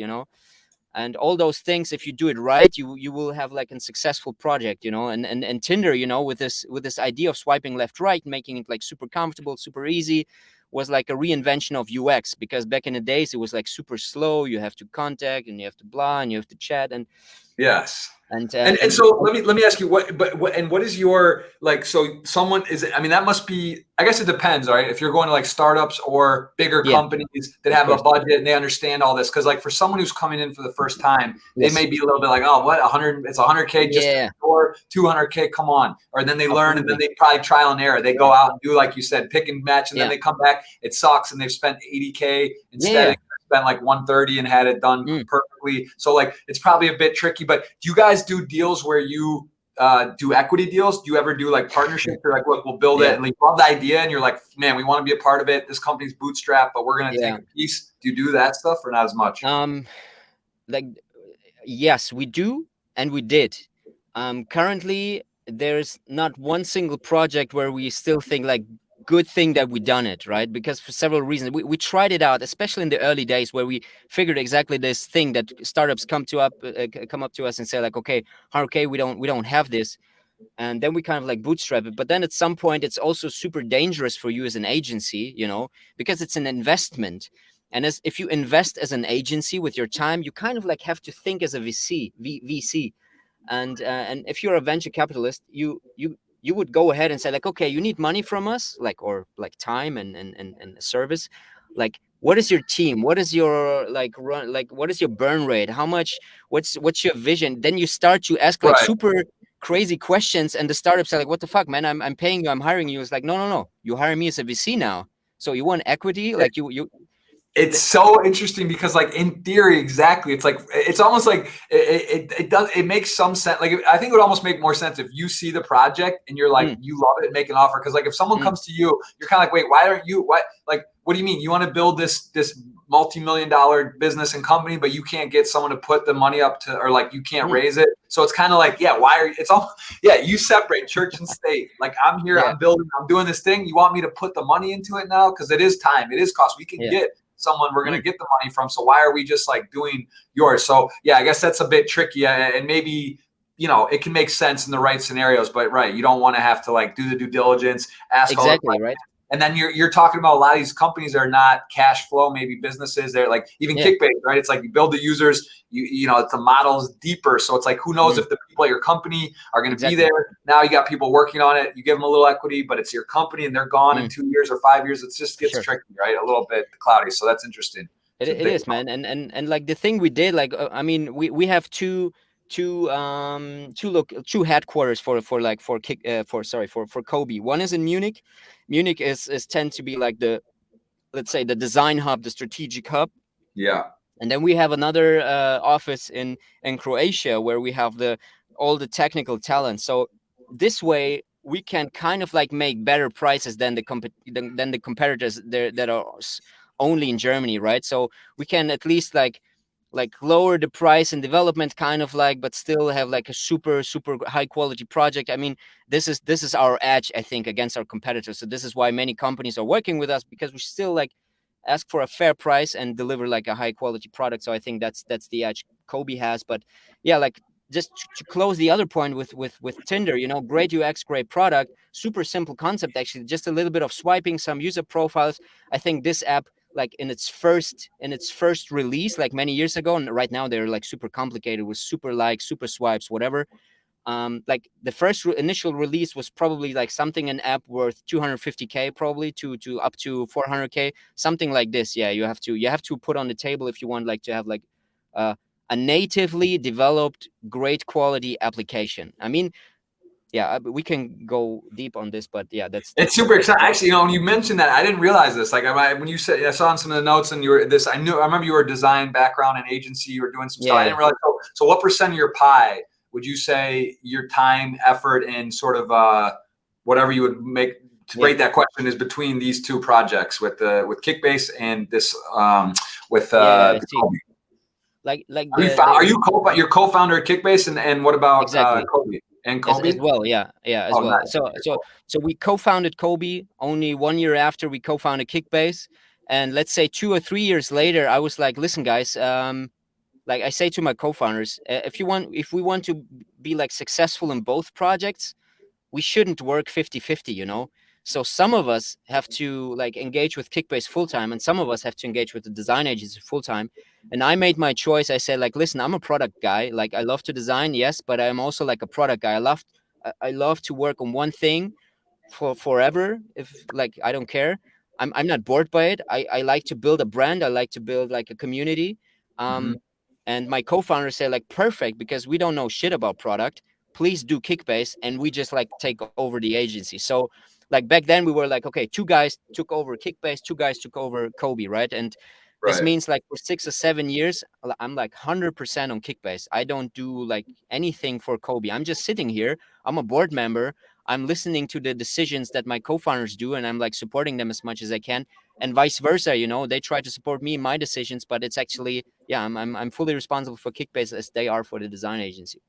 And all those things, if you do it right, you will have like a successful project. And Tinder, with this idea of swiping left right, making it like super comfortable, super easy, was like a reinvention of UX, because back in the days it was like super slow. You have to contact and you have to blah and you have to chat Yes. and And so let me ask you what is your like, so someone is, I mean, that must be, I guess it depends, right? If you're going to like startups or bigger yeah, companies that of have a course. budget and they understand all this, because like for someone who's coming in for the first time, they Yes. may be a little bit like, oh, what, 100, it's 100K just Yeah, or 200K, come on. Or then they learn, and then absolutely. they probably trial and error. They Yeah, go out and do, like you said, pick and match, and then yeah, they come back, it sucks, and they've spent 80K yeah, instead yeah. of spent like 130 and had it done Mm. perfectly. So like it's probably a bit tricky. But do you guys do deals where you do equity deals? Do you ever do like partnerships? Or like, look, we'll build it, Yeah, and we love the idea, and you're like, man, we want to be a part of it. This company's bootstrapped, but we're going to take yeah. a piece. Do you do that stuff or not as much? um like, yes, we do, and we did. Currently, there's not one single project where we still think like good thing that we done it right, because for several reasons we tried it out, especially in the early days where we figured exactly this thing that startups come up to us and say like, okay, okay, we don't have this, and then we kind of like bootstrap it. But then at some point it's also super dangerous for you as an agency, because it's an investment. And as if you invest as an agency with your time, you kind of like have to think as a VC. And if you're a venture capitalist, you would go ahead and say like, okay, you need money from us, like, or like time and a service. Like, what is your team? What is your like run? Like, what is your burn rate? How much? What's your vision? Then you start to ask like Right. super crazy questions, and the startups are like, what the fuck, man? I'm paying you. I'm hiring you. It's like, no, no, no. You hire me as a VC now. So you want equity? Like you. It's so interesting because like in theory, exactly, it's like it's almost like it does, it makes some sense. Like I think it would almost make more sense if you see the project and you're like, Mm, you love it and make an offer. Because like if someone mm, comes to you, you're kind of like, wait, why aren't you, what do you mean you want to build this multi-million-dollar business and company, but you can't get someone to put the money up to, or like you can't mm, raise it? So it's kind of like, yeah, why are you, it's all, yeah, you separate church and state. Like I'm here, yeah, I'm building, I'm doing this thing, you want me to put the money into it now? Because it is time, it is cost. We can yeah. get someone we're going to Mm, get the money from. So why are we just like doing yours? So yeah, I guess that's a bit tricky, and maybe it can make sense in the right scenarios, but right, you don't want to have to like do the due diligence, ask all the exactly, questions. right. And then you're talking about a lot of these companies are not cash flow, maybe businesses. They're like even Yeah. Kickbase, right? It's like you build the users, it's the model's deeper. So it's like who knows Mm, if the people at your company are going to be exactly. there. Now you got people working on it. You give them a little equity, but it's your company and they're gone in Mm, 2 years or 5 years. It just for gets sure. tricky, right? A little bit cloudy. So that's interesting. It's a It bit. is, man. And like the thing we did, like, I mean, we have two headquarters for kick for sorry for Kobe. One is in Munich. Munich is tend to be like the, let's say, the design hub, the strategic hub. Yeah. And then we have another office in Croatia, where we have the all the technical talent. So this way we can kind of like make better prices than than the competitors there that are only in Germany, right? So we can at least like lower the price in development, kind of like, but still have like a super high quality project. I mean, this is our edge, I think, against our competitors. So this is why many companies are working with us, because we still like ask for a fair price and deliver like a high quality product. So I think that's the edge Kobe has. But yeah, like, just to close the other point with Tinder, great UX, great product, super simple concept, actually, just a little bit of swiping, some user profiles. I think this app like in its first release, like many years ago, and right now they're like super complicated with super likes, super swipes, whatever. Like the first initial release was probably like something an app worth 250K, probably to up to 400K, something like this. Yeah, you have to put on the table if you want like to have like uh, a natively developed great quality application. I mean, yeah, we can go deep on this, but yeah, that's It's like super the exciting. Actually, when you mentioned that, I didn't realize this. Like when you said, I saw in some of the notes, and you were this. I remember you were a design background and agency. You were doing some stuff. I yeah, didn't realize. So, what percent of your pie would you say your time, effort, and sort of whatever you would make to rate that question is between these two projects with Kickbase and this with yeah, I the see. Kobe? Like Are the you your co-founder at Kickbase, and what about exactly. Kobe and As Kobe? well, yeah, as Oh, well. nice. So we co-founded Kobe only 1 year after we co-founded Kickbase, and let's say 2 or 3 years later, I was like, listen, guys, like I say to my co-founders, if we want to be like successful in both projects, we shouldn't work 50-50, you know. So some of us have to like engage with Kickbase full time, and some of us have to engage with the design agency full time. And I made my choice. I said, like, listen, I'm a product guy. Like, I love to design, yes, but I'm also like a product guy. I love to work on one thing for forever. If like I don't care, I'm not bored by it. I like to build a brand. I like to build like a community. Mm-hmm. Um, and my co-founder said like, perfect, because we don't know shit about product. Please do Kickbase, and we just like take over the agency. So like back then we were like, okay, two guys took over Kickbase, two guys took over Kobe, right? And this Right. means like for 6 or 7 years, I'm like 100% on Kickbase. I don't do like anything for Kobe. I'm just sitting here. I'm a board member. I'm listening to the decisions that my co-founders do, and I'm like supporting them as much as I can, and vice versa. You know, they try to support me in my decisions, but it's actually, yeah, I'm fully responsible for Kickbase as they are for the design agency.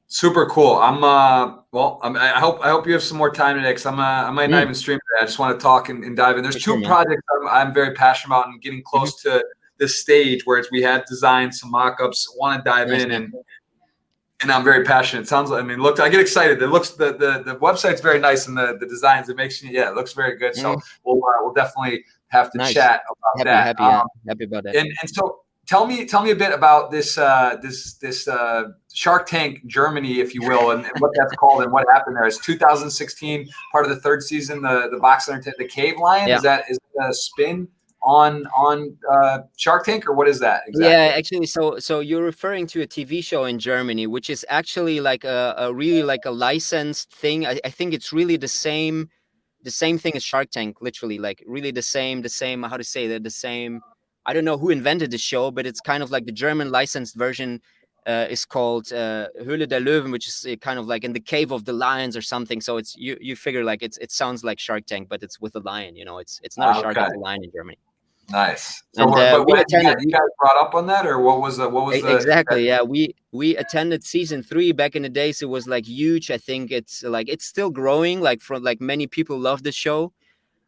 Super cool. I hope you have some more time today, because I might not even stream today. I just want to talk and dive in. There's For sure, two man. projects I'm very passionate about, and getting Hmm. close to this stage where we had designed some mock-ups. Want to dive Nice, in, man. and I'm very passionate. It sounds like, I mean, look, I get excited. It looks, the website's very nice, and the designs, it makes you, yeah, it looks very good. So Mm, we'll definitely have to nice. chat about Happy, that. happy, yeah, happy about that. And so tell me a bit about this Shark Tank Germany, if you will, and what that's called and what happened there. Is 2016 part of the third season, the box the Cave Lion? Yeah. Is that a spin on Shark Tank, or what is that Yeah, exactly? actually, so you're referring to a TV show in Germany, which is actually like a really like a licensed thing. I think it's really the same thing as Shark Tank, literally, like really the same, how to say that, the same. I don't know who invented the show, but it's kind of like the German licensed version is called Höhle der Löwen, which is kind of like in the cave of the lions or something. So it's you figure like it sounds like Shark Tank, but it's with a lion. You know, it's not a shark, Okay, it's a lion in Germany. nice. So, And but we what, attended. you guys brought up on that, or what was the Exactly, yeah, we attended season 3 back in the days. It was like huge. I think it's still growing, like from like many people love the show,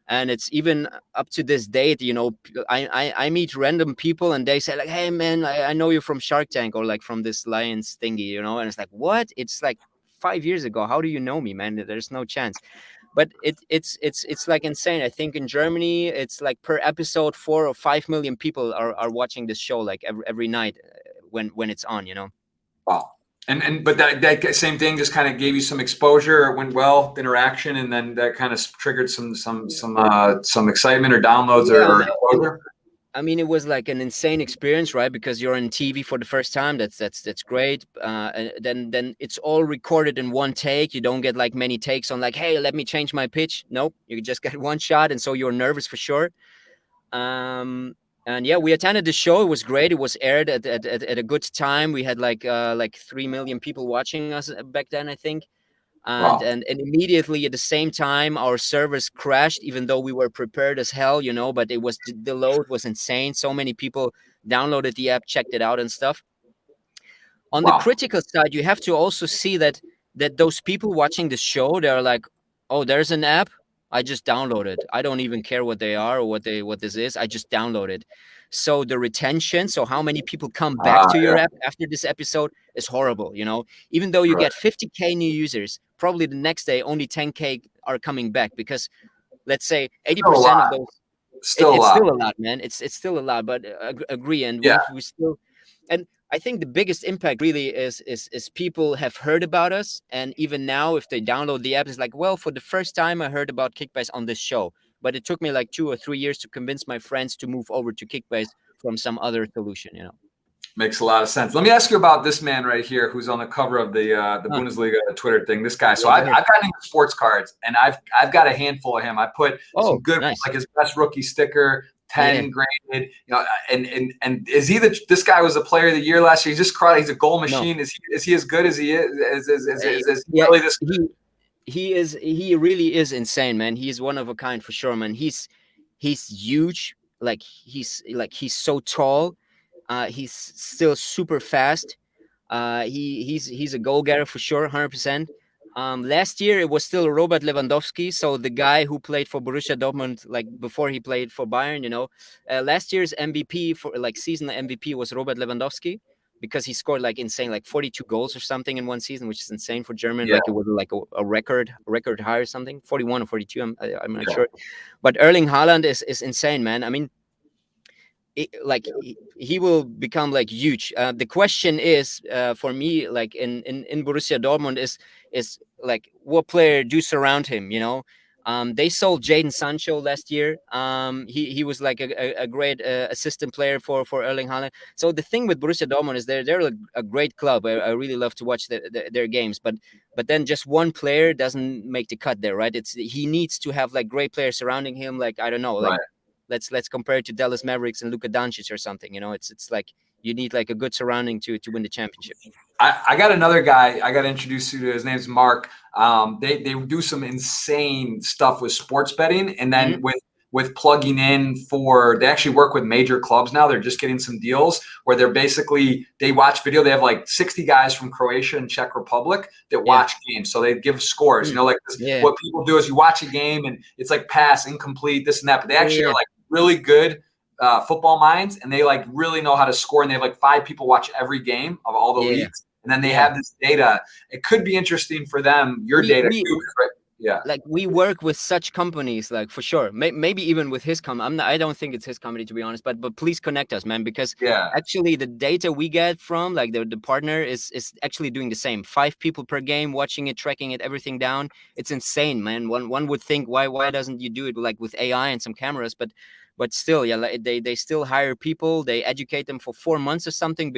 and it's even up to this date. You know, I meet random people and they say like, hey man, I know you from Shark Tank or like from this lions thingy, you know. And it's like, what? It's like 5 years ago. How do you know me, man? There's no chance. But it's like insane. I think in Germany it's like per episode 4 or 5 million people are watching this show like every night when it's on, you know. wow. And but that same thing just kind of gave you some exposure. It went well, the interaction, and then that kind of triggered some excitement or downloads Yeah, or exposure. I mean, it was like an insane experience, right? Because you're on TV for the first time. That's great. And then it's all recorded in one take. You don't get like many takes on like, hey, let me change my pitch. Nope, you just get one shot, and so you're nervous for sure. Um, and yeah, we attended the show. It was great. It was aired at a good time. We had like 3 million people watching us back then, I think. and Wow. and and immediately at the same time our servers crashed, even though we were prepared as hell, you know. But it was the load was insane. So many people downloaded the app, checked it out and stuff. On the Wow. critical side, you have to also see that those people watching the show, they're like, oh, there's an app, I just download it. I don't even care what they are or what this is. I just download it. So the retention, so how many people come back to your Yeah. app after this episode, is horrible, you know. Even though you Right. get 50K new users, probably the next day only 10K are coming back, because let's say Still a 80% of lot. those Still a it's lot. still a lot, man. It's still a lot, but agree. And Yeah. we still, and I think the biggest impact really is people have heard about us, and even now, if they download the app, it's like, well, for the first time, I heard about Kickbase on this show, but it took me like 2 or 3 years to convince my friends to move over to Kickbase from some other solution. Makes a lot of sense. Let me ask you about this man right here, who's on the cover of the Bundesliga Twitter thing. This guy. So Yeah, I've gotten into sports cards, and I've got a handful of him. I put some oh, good nice. like his best rookie sticker, 10 Yeah. graded. And is he this guy was the player of the year last year? He's just he's a goal machine. No. Is he as good as he is? Is he Yeah, really this? he really is insane, man. He's one of a kind for sure, man. He's huge. He's so tall. He's still super fast. He's a goal getter for sure, 100%. Last year it was still Robert Lewandowski, so the guy who played for Borussia Dortmund, like before he played for Bayern. Last year's MVP for season MVP was Robert Lewandowski, because he scored like insane, like 42 goals or something in one season, which is insane for German. Yeah. Like it was like a record high or something, 41 or 42. I'm not Yeah. sure, but Erling Haaland is insane, man. I mean, he will become like huge. The question is, for me, like in Borussia Dortmund, is like, what player do surround him? They sold Jadon Sancho last year. He was like a great assistant player for Erling Haaland. So the thing with Borussia Dortmund is they're a great club. I really love to watch their games, but then just one player doesn't make the cut there, right? He needs to have like great players surrounding him. Like, I don't know, like. Right. Let's compare it to Dallas Mavericks and Luka Doncic or something. It's like you need like a good surrounding to win the championship. I got another guy I got to introduce you to. His name's Mark. They do some insane stuff with sports betting, and then with plugging in they actually work with major clubs now. They're just getting some deals where they watch video. They have like 60 guys from Croatia and Czech Republic that watch games. So they give scores, what people do is you watch a game and it's like pass, incomplete, this and that, but they actually are like really good football minds, and they like really know how to score, and they have like 5 people watch every game of all the leagues, and then they have this data. It could be interesting for them, your data too, right? Yeah. Like we work with such companies, like for sure. Maybe even with his company. I don't think it's his company, to be honest. But please connect us, man, because actually the data we get from like the partner is actually doing the same. 5 people per game watching it, tracking it, everything down. It's insane, man. One would think why doesn't you do it like with AI and some cameras? But still, like they still hire people. They educate them for 4 months or something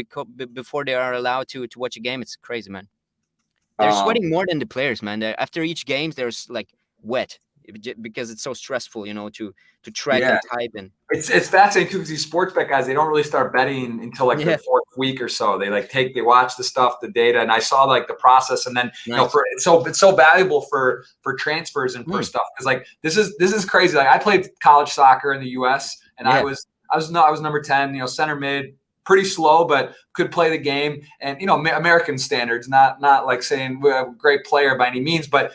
before they are allowed to watch a game. It's crazy, man. They're sweating more than the players, man. After each game, there's like wet because it's so stressful, to track and type. And it's fascinating too, because these sports bet guys, they don't really start betting until like the 4th week or so. They they watch the stuff, the data, and I saw like the process, and then it's so valuable for transfers and for stuff, because like this is crazy. Like I played college soccer in the U.S. and I was number 10, center mid. Pretty slow, but could play the game, and American standards. Not like saying we're a great player by any means, but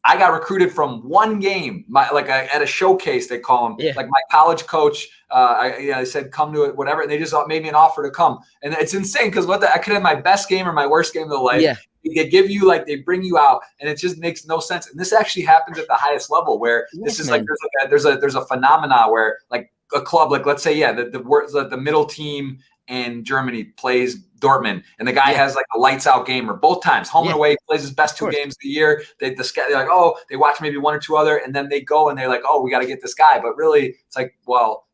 I got recruited from one game, at a showcase, they call them. Like my college coach, I said come to it, whatever, and they just made me an offer to come, and it's insane because I could have my best game or my worst game of the life. Yeah. They give you they bring you out, and it just makes no sense. And this actually happens at the highest level, where this is like there's a phenomena where like a club, like let's say the middle team in Germany plays Dortmund, and the guy has like a lights out game, or both times, home and away, plays his best 2 games of the year. They're like, oh, they watch maybe 1 or 2 other, and then they go and they're like, oh, we got to get this guy. But really, it's like, well,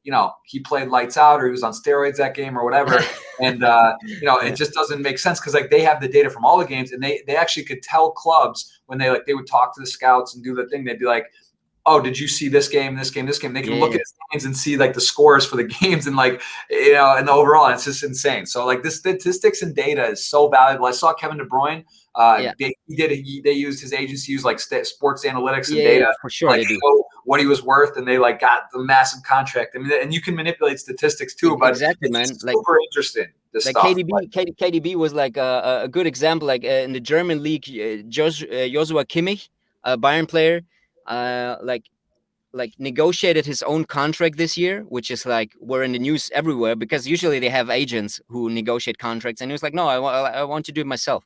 he played lights out, or he was on steroids that game, or whatever. And it just doesn't make sense, because like they have the data from all the games, and they actually could tell clubs when they would talk to the scouts and do the thing. They'd be like, oh, did you see this game, this game, this game? They can look at his games and see like the scores for the games, and like, and the overall, and it's just insane. So like the statistics and data is so valuable. I saw Kevin De Bruyne. They used his agency, used like sports analytics and data, for sure, they do. What he was worth, and they like got the massive contract. I mean, and you can manipulate statistics too, but exactly, man. Super interesting. This like stuff. KDB was like a good example. Like in the German league, Joshua Kimmich, a Bayern player, like negotiated his own contract this year, which is like we're in the news everywhere, because usually they have agents who negotiate contracts, and he was like, no, I want to do it myself.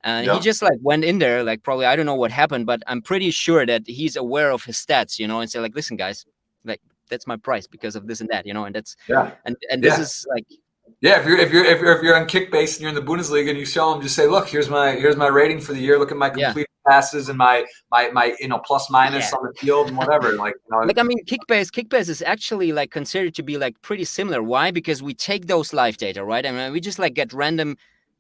And he just like went in there, like probably, I don't know what happened, but I'm pretty sure that he's aware of his stats, and say like, listen guys, like that's my price because of this and that, and that's Yeah. and this is like. Yeah, if you're on Kickbase and you're in the Bundesliga and you show them, just say, look, here's my rating for the year. Look at my complete passes and my plus minus on the field and whatever. Like, like, I mean, Kickbase is actually like considered to be like pretty similar. Why? Because we take those live data, right? I mean, we just like get random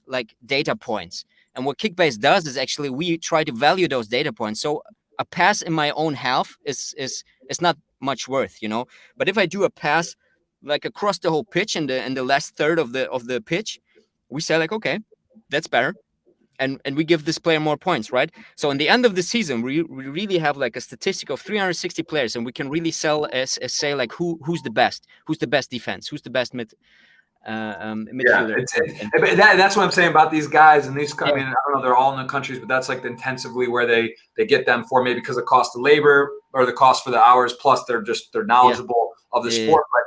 like data points, and what Kickbase does is actually we try to value those data points. So a pass in my own half is not much worth, But if I do a pass like across the whole pitch in the last third of the pitch, we say like, okay, that's better. And we give this player more points, right? So in the end of the season, we really have like a statistic of 360 players, and we can really say like who's the best defense, who's the best midfielder. That's what I'm saying about these guys. And these, I mean, I don't know, they're all in the countries, but that's like intensively where they get them for, maybe because of cost of labor or the cost for the hours, plus they're knowledgeable of the sport. But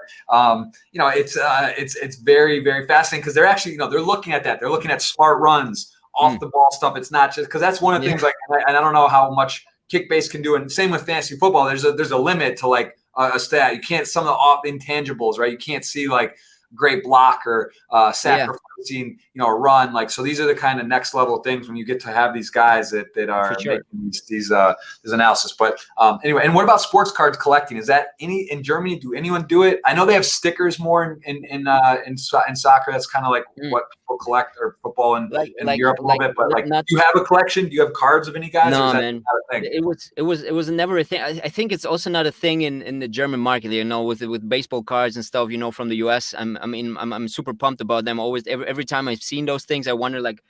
it's very, very fascinating because they're actually, they're looking at that. They're looking at smart runs, off the ball stuff. It's not just because that's one of the things, like, and I don't know how much Kickbase can do. And same with fantasy football. There's a limit to like a stat. You can't, some of the off intangibles, right? You can't see like great block or sacrificing, a run. Like, so these are the kind of next level things when you get to have these guys that are making these analysis. But anyway, and what about sports cards collecting? Is that in Germany? Do anyone do it? I know they have stickers more in soccer. That's kind of like what people collect, or football in Europe a little bit. But like, do you have a collection? Do you have cards of any guys? No, or is that man. not a thing? It was never a thing. I think it's also not a thing in the German market. With baseball cards and stuff. From the US. I'm super pumped about them. Always, every time I've seen those things, I wonder like,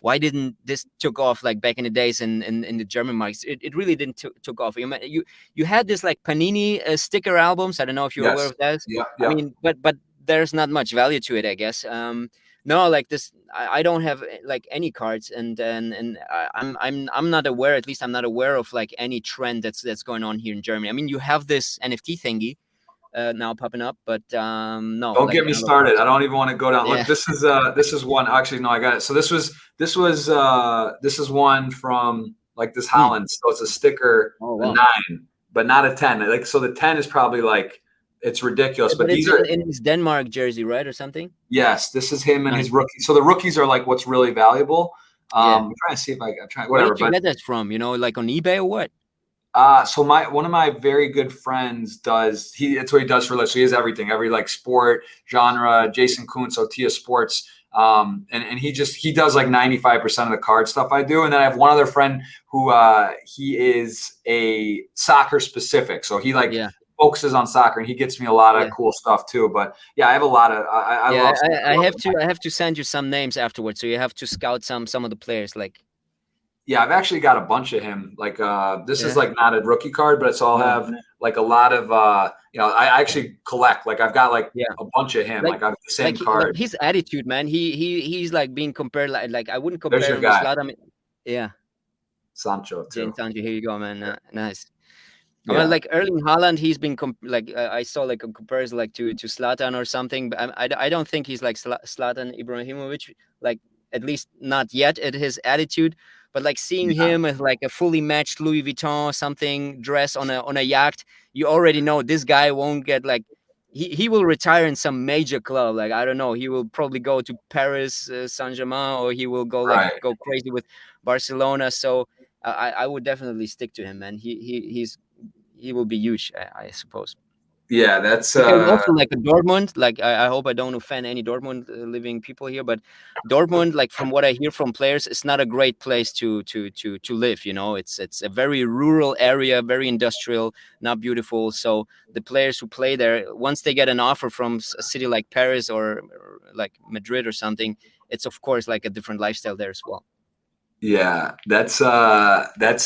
why didn't this took off like back in the days in the German markets? It really didn't took off. You had this like Panini sticker albums. I don't know if you're aware of those. Yeah. I mean, but there's not much value to it, I guess. No, like this, I don't have like any cards, and I'm not aware. At least I'm not aware of like any trend that's going on here in Germany. I mean, you have this NFT thingy now popping up, but no. Don't get me started. I don't even want to go down. Look, this is one. Actually, no, I got it. So this is one from like this Holland. So it's a sticker, a 9, but not a 10. Like, so the 10 is probably like, it's ridiculous. But these are in his Denmark jersey, right, or something? Yes, this is him and his rookie. So the rookies are like what's really valuable. I'm trying to see if I'm trying whatever. Where did you get that from? Like on eBay or what? So one of my very good friends it's what he does for a living. So he has everything, every like sport genre. Jason Kuntz, Otia Sports, and he does like 95% of the card stuff I do. And then I have one other friend who he is a soccer specific, so he focuses on soccer, and he gets me a lot of cool stuff too. But I have a lot of I have to send you some names afterwards, so you have to scout some of the players like. Yeah, I've actually got a bunch of him. Like this is like not a rookie card, but it's all have like a lot of I actually collect. Like I've got like a bunch of him. Like I have the same card. His attitude, man. He's like being compared like I wouldn't compare him with Zlatan. Yeah. Sancho too. Jane Sancho, here you go, man. Nice. Yeah. Well, like Erling Haaland, he's been I saw like a comparison like to Zlatan or something, but I don't think he's like Zlatan Ibrahimovic, like at least not yet at his attitude. But like seeing him with like a fully matched Louis Vuitton something dress on a yacht, you already know this guy won't get like he will retire in some major club. Like I don't know, he will probably go to Paris Saint-Germain, or he will go go crazy with Barcelona. So I would definitely stick to him, man. He will be huge, I suppose. Yeah, that's also like a Dortmund. Like I hope I don't offend any Dortmund living people here, but Dortmund, like from what I hear from players, it's not a great place to live. It's a very rural area, very industrial, not beautiful. So the players who play there, once they get an offer from a city like Paris or like Madrid or something, it's of course like a different lifestyle there as well. Yeah, that's it's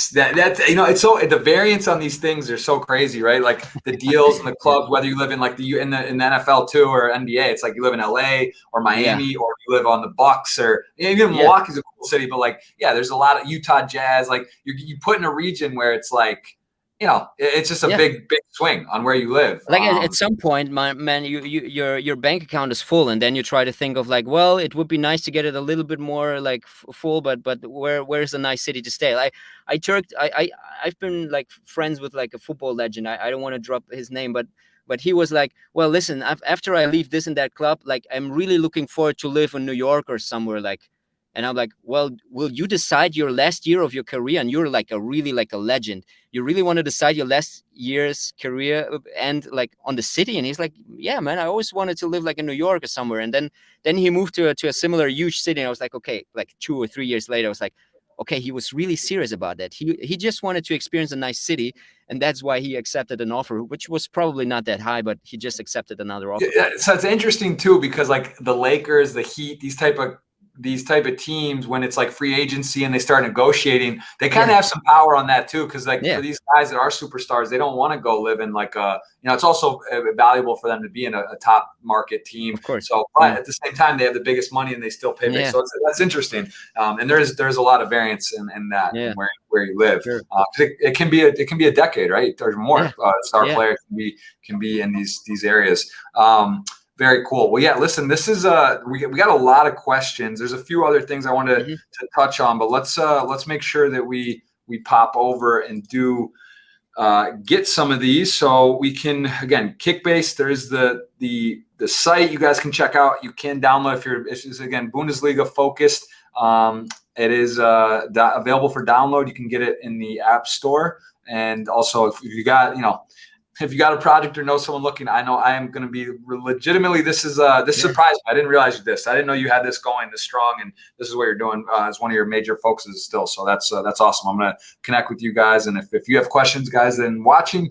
so the variance on these things are so crazy, right? Like the deals and the clubs, whether you live in like in the NFL too or NBA, it's like you live in LA or Miami, or you live on the Bucks, or even Milwaukee's a cool city, but like there's a lot of Utah Jazz. Like you put in a region where it's like it's just a big swing on where you live. Like at some point, man, your bank account is full, and then you try to think of like, well, it would be nice to get it a little bit more like full, but where's a nice city to stay? I've been like friends with like a football legend. I don't want to drop his name, but But he was like, well, listen, after I leave this and that club, like I'm really looking forward to live in New York or somewhere like. And I'm like, well, will you decide your last year of your career? And you're like a legend. You really want to decide your last year's career and like on the city? And he's like, yeah, man, I always wanted to live like in New York or somewhere. And then he moved to a similar huge city. And I was like, okay, like 2 or 3 years later, I was like, okay, he was really serious about that. He just wanted to experience a nice city, and that's why he accepted an offer, which was probably not that high, but he just accepted another offer. Yeah, so it's interesting too, because like the Lakers, the Heat, these type of teams, when it's like free agency and they start negotiating, they kind of have some power on that too. Because like for these guys that are superstars, they don't want to go live in like it's also valuable for them to be in a top market team. Of course. So, but at the same time, they have the biggest money and they still pay big. So that's interesting. And there's a lot of variance in that in where you live. Sure. It can be a decade, right? There's more star players can be in these areas. Very cool. Well, yeah, listen, this is we got a lot of questions. There's a few other things I wanted to touch on, but let's make sure that we pop over and do get some of these so we can, again, Kickbase. There's the site you guys can check out. You can download if it's again Bundesliga focused. It is available for download. You can get it in the App Store, and also if you got if you got a project or know someone looking, I know I am going to be legitimately. This surprised me. I didn't realize this. I didn't know you had this going this strong, and this is what you're doing as one of your major focuses still. So that's awesome. I'm going to connect with you guys, and if you have questions, guys, then watching,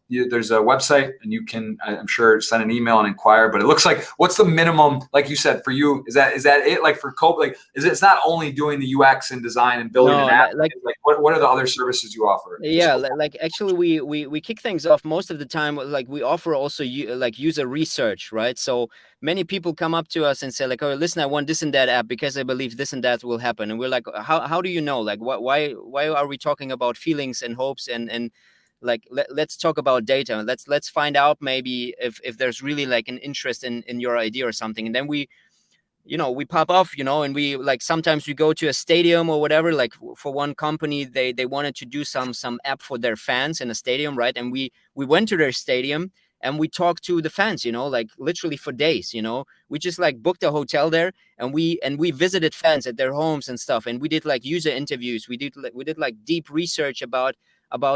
there's a website, and you can, I'm sure, send an email and inquire. But it looks like, what's the minimum, like you said, for you? Is that it? Like for Cope, like it's not only doing the UX and design and building an app. Like what are the other services you offer? Yeah, like actually we kick things off most of the time. Like we offer also like user research, right? So many people come up to us and say like, oh, listen, I want this and that app because I believe this and that will happen. And we're like, how do you know? Like why are we talking about feelings and hopes and like let's talk about data. Let's find out maybe if there's really like an interest in your idea or something. And then we pop off, and we like sometimes we go to a stadium or whatever. Like for one company, they wanted to do some app for their fans in a stadium, right? And we went to their stadium and we talked to the fans, like literally for days. We just like booked a hotel there and we visited fans at their homes and stuff. And we did like user interviews. We did like deep research about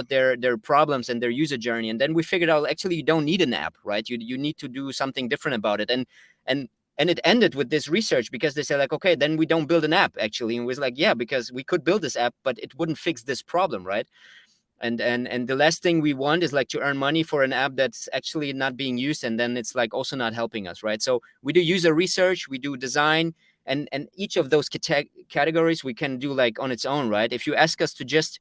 their problems and their user journey. And then we figured out actually you don't need an app, right? You need to do something different about it. And it ended with this research because they said like, okay, then we don't build an app actually. And it was like, yeah, because we could build this app, but it wouldn't fix this problem, right? And the last thing we want is like to earn money for an app that's actually not being used, and then it's like also not helping us, right? So we do user research, we do design, and each of those categories we can do like on its own, right? If you ask us to just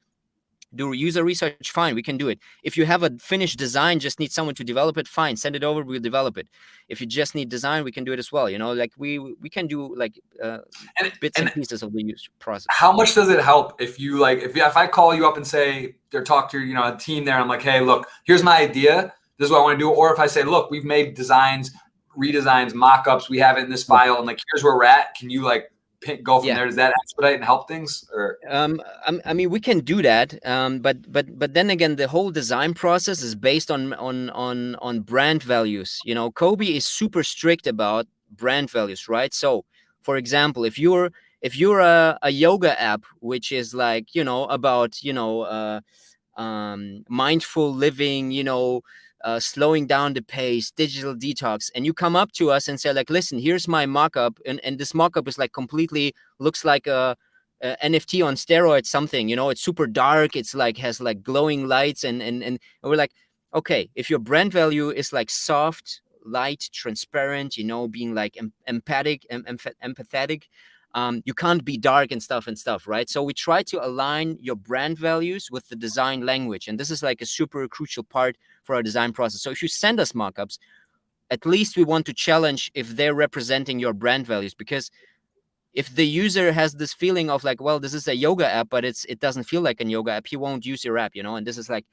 do user research, fine, we can do it. If you have a finished design, just need someone to develop it, fine, send it over, we'll develop it. If you just need design, we can do it as well. Like we can do like bits and pieces of the user process. How much does it help if you like if I call you up and say or talk to a team there, I'm like, hey, look, here's my idea, this is what I want to do. Or if I say, look, we've made designs, redesigns, mock-ups, we have it in this file, and like here's where we're at, can you like go from there? Does that expedite and help things? Or I mean, we can do that, but then again, the whole design process is based on brand values. Kobe is super strict about brand values, right? So, for example, if you're a yoga app, which is like about mindful living, slowing down the pace, digital detox, and you come up to us and say like, listen, here's my mock-up, and this mock-up is like completely looks like a NFT on steroids, something, it's super dark, it's like has like glowing lights, and we're like, okay, if your brand value is like soft, light, transparent, being like empathetic, you can't be dark and stuff, right? So we try to align your brand values with the design language, and this is like a super crucial part for our design process. So if you send us mockups, at least we want to challenge if they're representing your brand values, because if the user has this feeling of like, well, this is a yoga app, but it doesn't feel like a yoga app, he won't use your app, and this is like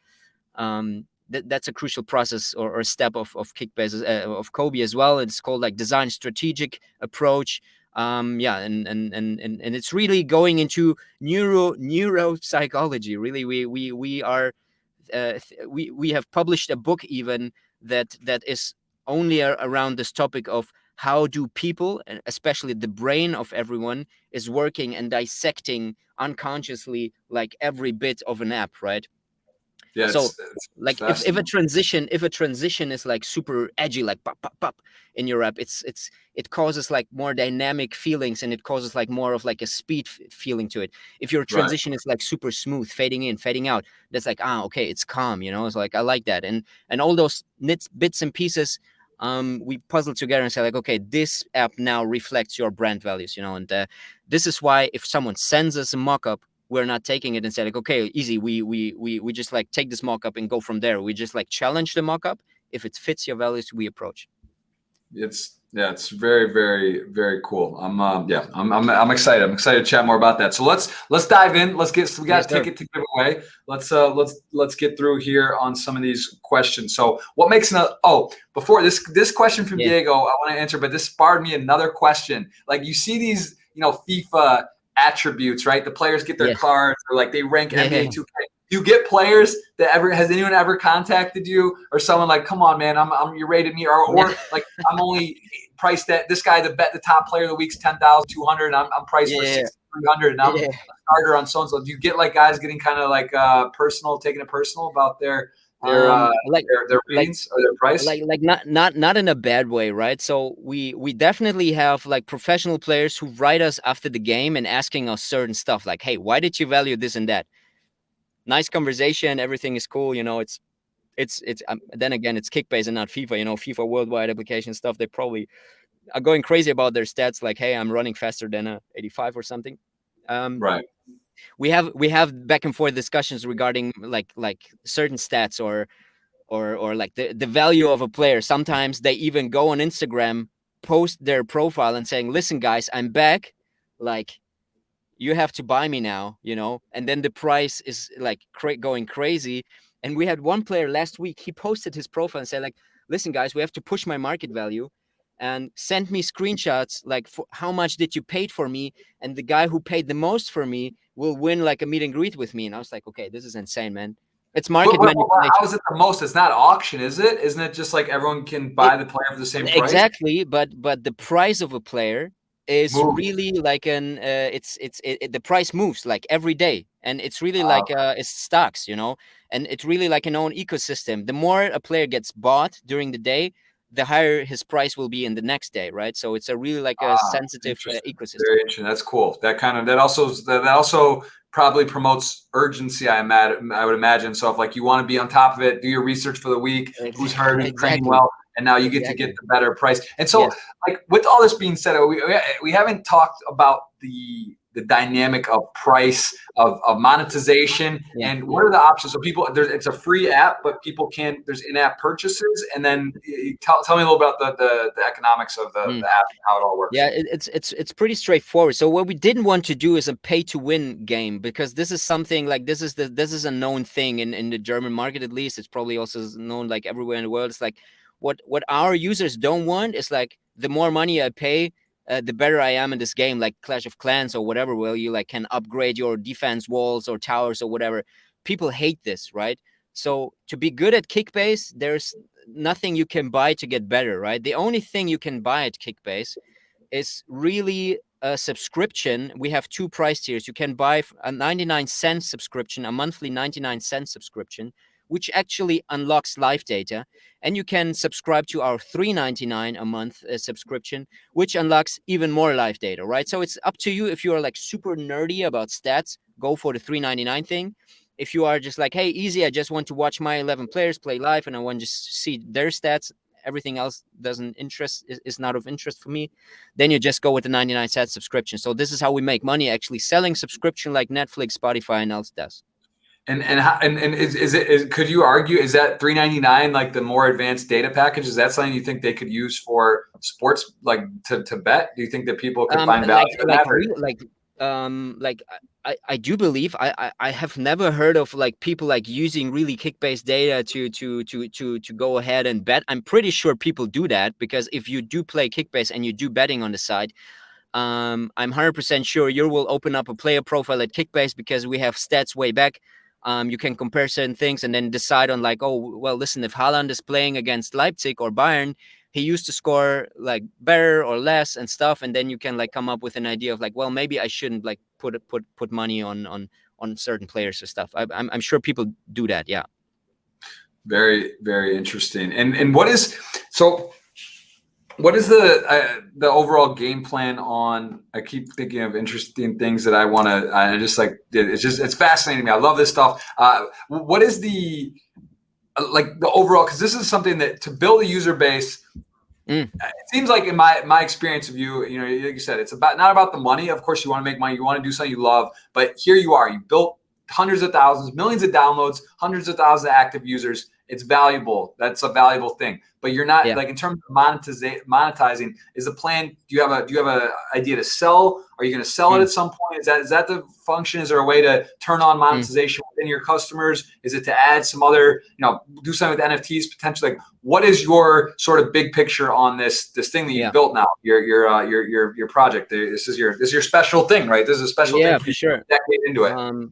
that's a crucial process or step of Kickbase, of Kobe as well. It's called like design strategic approach. And it's really going into neuropsychology. Really, we are we have published a book even that is only around this topic of how do people, and especially the brain of everyone, is working and dissecting unconsciously like every bit of an app, right? Yeah, So it's like if a fascinating. transition is like super edgy, like pop pop pop in your app, it causes like more dynamic feelings, and it causes like more of like a speed feeling to it. If your Right. transition is like super smooth, fading in, fading out, that's like, okay, it's calm, it's like I like that. And all those bits and pieces, we puzzle together and say like, okay, this app now reflects your brand values, and this is why if someone sends us a mock-up, we're not taking it and say like, okay, easy, we just like take this mock-up and go from there. We just like challenge the mock-up. If it fits your values, we approach. It's very, very, very cool. I'm excited. I'm excited to chat more about that. So let's dive in. We got Yes, a sir. ticket to give away. Let's get through here on some of these questions. So what makes before this question from Yeah. Diego, I want to answer, but this sparred me another question. Like you see these, FIFA attributes, right? The players get their Yes. cards, or like they rank Yeah. NBA 2K. You get players that has anyone ever contacted you, or someone like, come on, man, you rated me, or like I'm only priced at this guy, the top player of the week's 10,200, and I'm priced for Yeah. 6,300, and I'm Yeah. a starter on so and so. Do you get like guys getting kind of like taking it personal about their Like ratings or their price? not in a bad way, right? So we definitely have like professional players who write us after the game and asking us certain stuff like, hey, why did you value this and that? Nice conversation, everything is cool, it's then again, it's Kickbase and not FIFA. FIFA worldwide application stuff, they probably are going crazy about their stats, like, hey, I'm running faster than a 85 or something. Right. We have back and forth discussions regarding like certain stats, or like the value of a player. Sometimes they even go on Instagram, post their profile and saying, listen guys, I'm back, like, you have to buy me now, and then the price is like going crazy. And we had one player last week, he posted his profile and said like, listen guys, we have to push my market value, and send me screenshots like, for how much did you paid for me, and the guy who paid the most for me will win like a meet and greet with me. And I was like, okay, this is insane, man. It's market How manipulation. is it the most? It's not auction, is it? Isn't it just like everyone can It, buy the player for the same price? exactly, but the price of a player is Move. really like the price moves like every day, and it's really like it's stocks, and it's really like an own ecosystem. The more a player gets bought during the day, the higher his price will be in the next day, right? So it's a really like a sensitive Interesting. ecosystem. Very interesting. That's cool. That also probably promotes urgency. I would imagine. So if like you want to be on top of it, do your research for the week. Who's hurt? Who's training Exactly. well? And now you get to get Exactly. the better price. And so, Yes. like with all this being said, we haven't talked about the dynamic of price of monetization Yeah. and what are the options. So it's a free app, but there's in-app purchases, and then tell me a little about the economics of the Mm. app and how it all works. Yeah, it's pretty straightforward. So what we didn't want to do is a pay to win game, because this is something like, this is a known thing in the German market. At least it's probably also known like everywhere in the world. It's like what our users don't want is like, the more money I pay, the better I am in this game, like Clash of Clans or whatever, where you like can upgrade your defense walls or towers or whatever. People hate this, right? So to be good at Kickbase, there's nothing you can buy to get better, right? The only thing you can buy at Kickbase is really a subscription. We have two price tiers. You can buy a 99-cent subscription, a monthly 99-cent subscription, which actually unlocks live data. And you can subscribe to our $3.99 a month subscription, which unlocks even more live data, right? So it's up to you. If you are like super nerdy about stats, go for the $3.99 thing. If you are just like, hey, easy, I just want to watch my 11 players play live and I want to just see their stats, everything else is not of interest for me, then you just go with the 99-cent subscription. So this is how we make money, actually selling subscription like Netflix, Spotify, and else does. And could you argue, is that $3.99 like the more advanced data package? Is that something you think they could use for sports, like to bet? Do you think that people could find value in that? I do believe, I have never heard of like people like using really Kickbase data to go ahead and bet. I'm pretty sure people do that, because if you do play Kickbase and you do betting on the side, I'm 100% sure you will open up a player profile at Kickbase, because we have stats way back. You can compare certain things and then decide on like, oh well, listen, if Haaland is playing against Leipzig or Bayern, he used to score like better or less and stuff, and then you can like come up with an idea of like, well, maybe I shouldn't like put money on certain players or stuff. I'm sure people do that. Yeah. Very, very interesting. And what is so? What is the overall game plan on? I keep thinking of interesting things that I want to. I just like it's fascinating to me. I love this stuff. What is the like the overall? Because this is something that to build a user base. It seems like in my experience of you, you know, like you said, it's not about the money. Of course, you want to make money. You want to do something you love. But here you are. You built hundreds of thousands, millions of downloads, hundreds of thousands of active users. It's valuable. That's a valuable thing. But you're not like in terms of monetizing. Is the plan? Do you have a idea to sell? Are you going to sell it at some point? Is that the function? Is there a way to turn on monetization within your customers? Is it to add some other, do something with NFTs potentially? Like, what is your sort of big picture on this thing that you've built now? Your project. This is your special thing, right? This is a special thing for sure. Decade into it.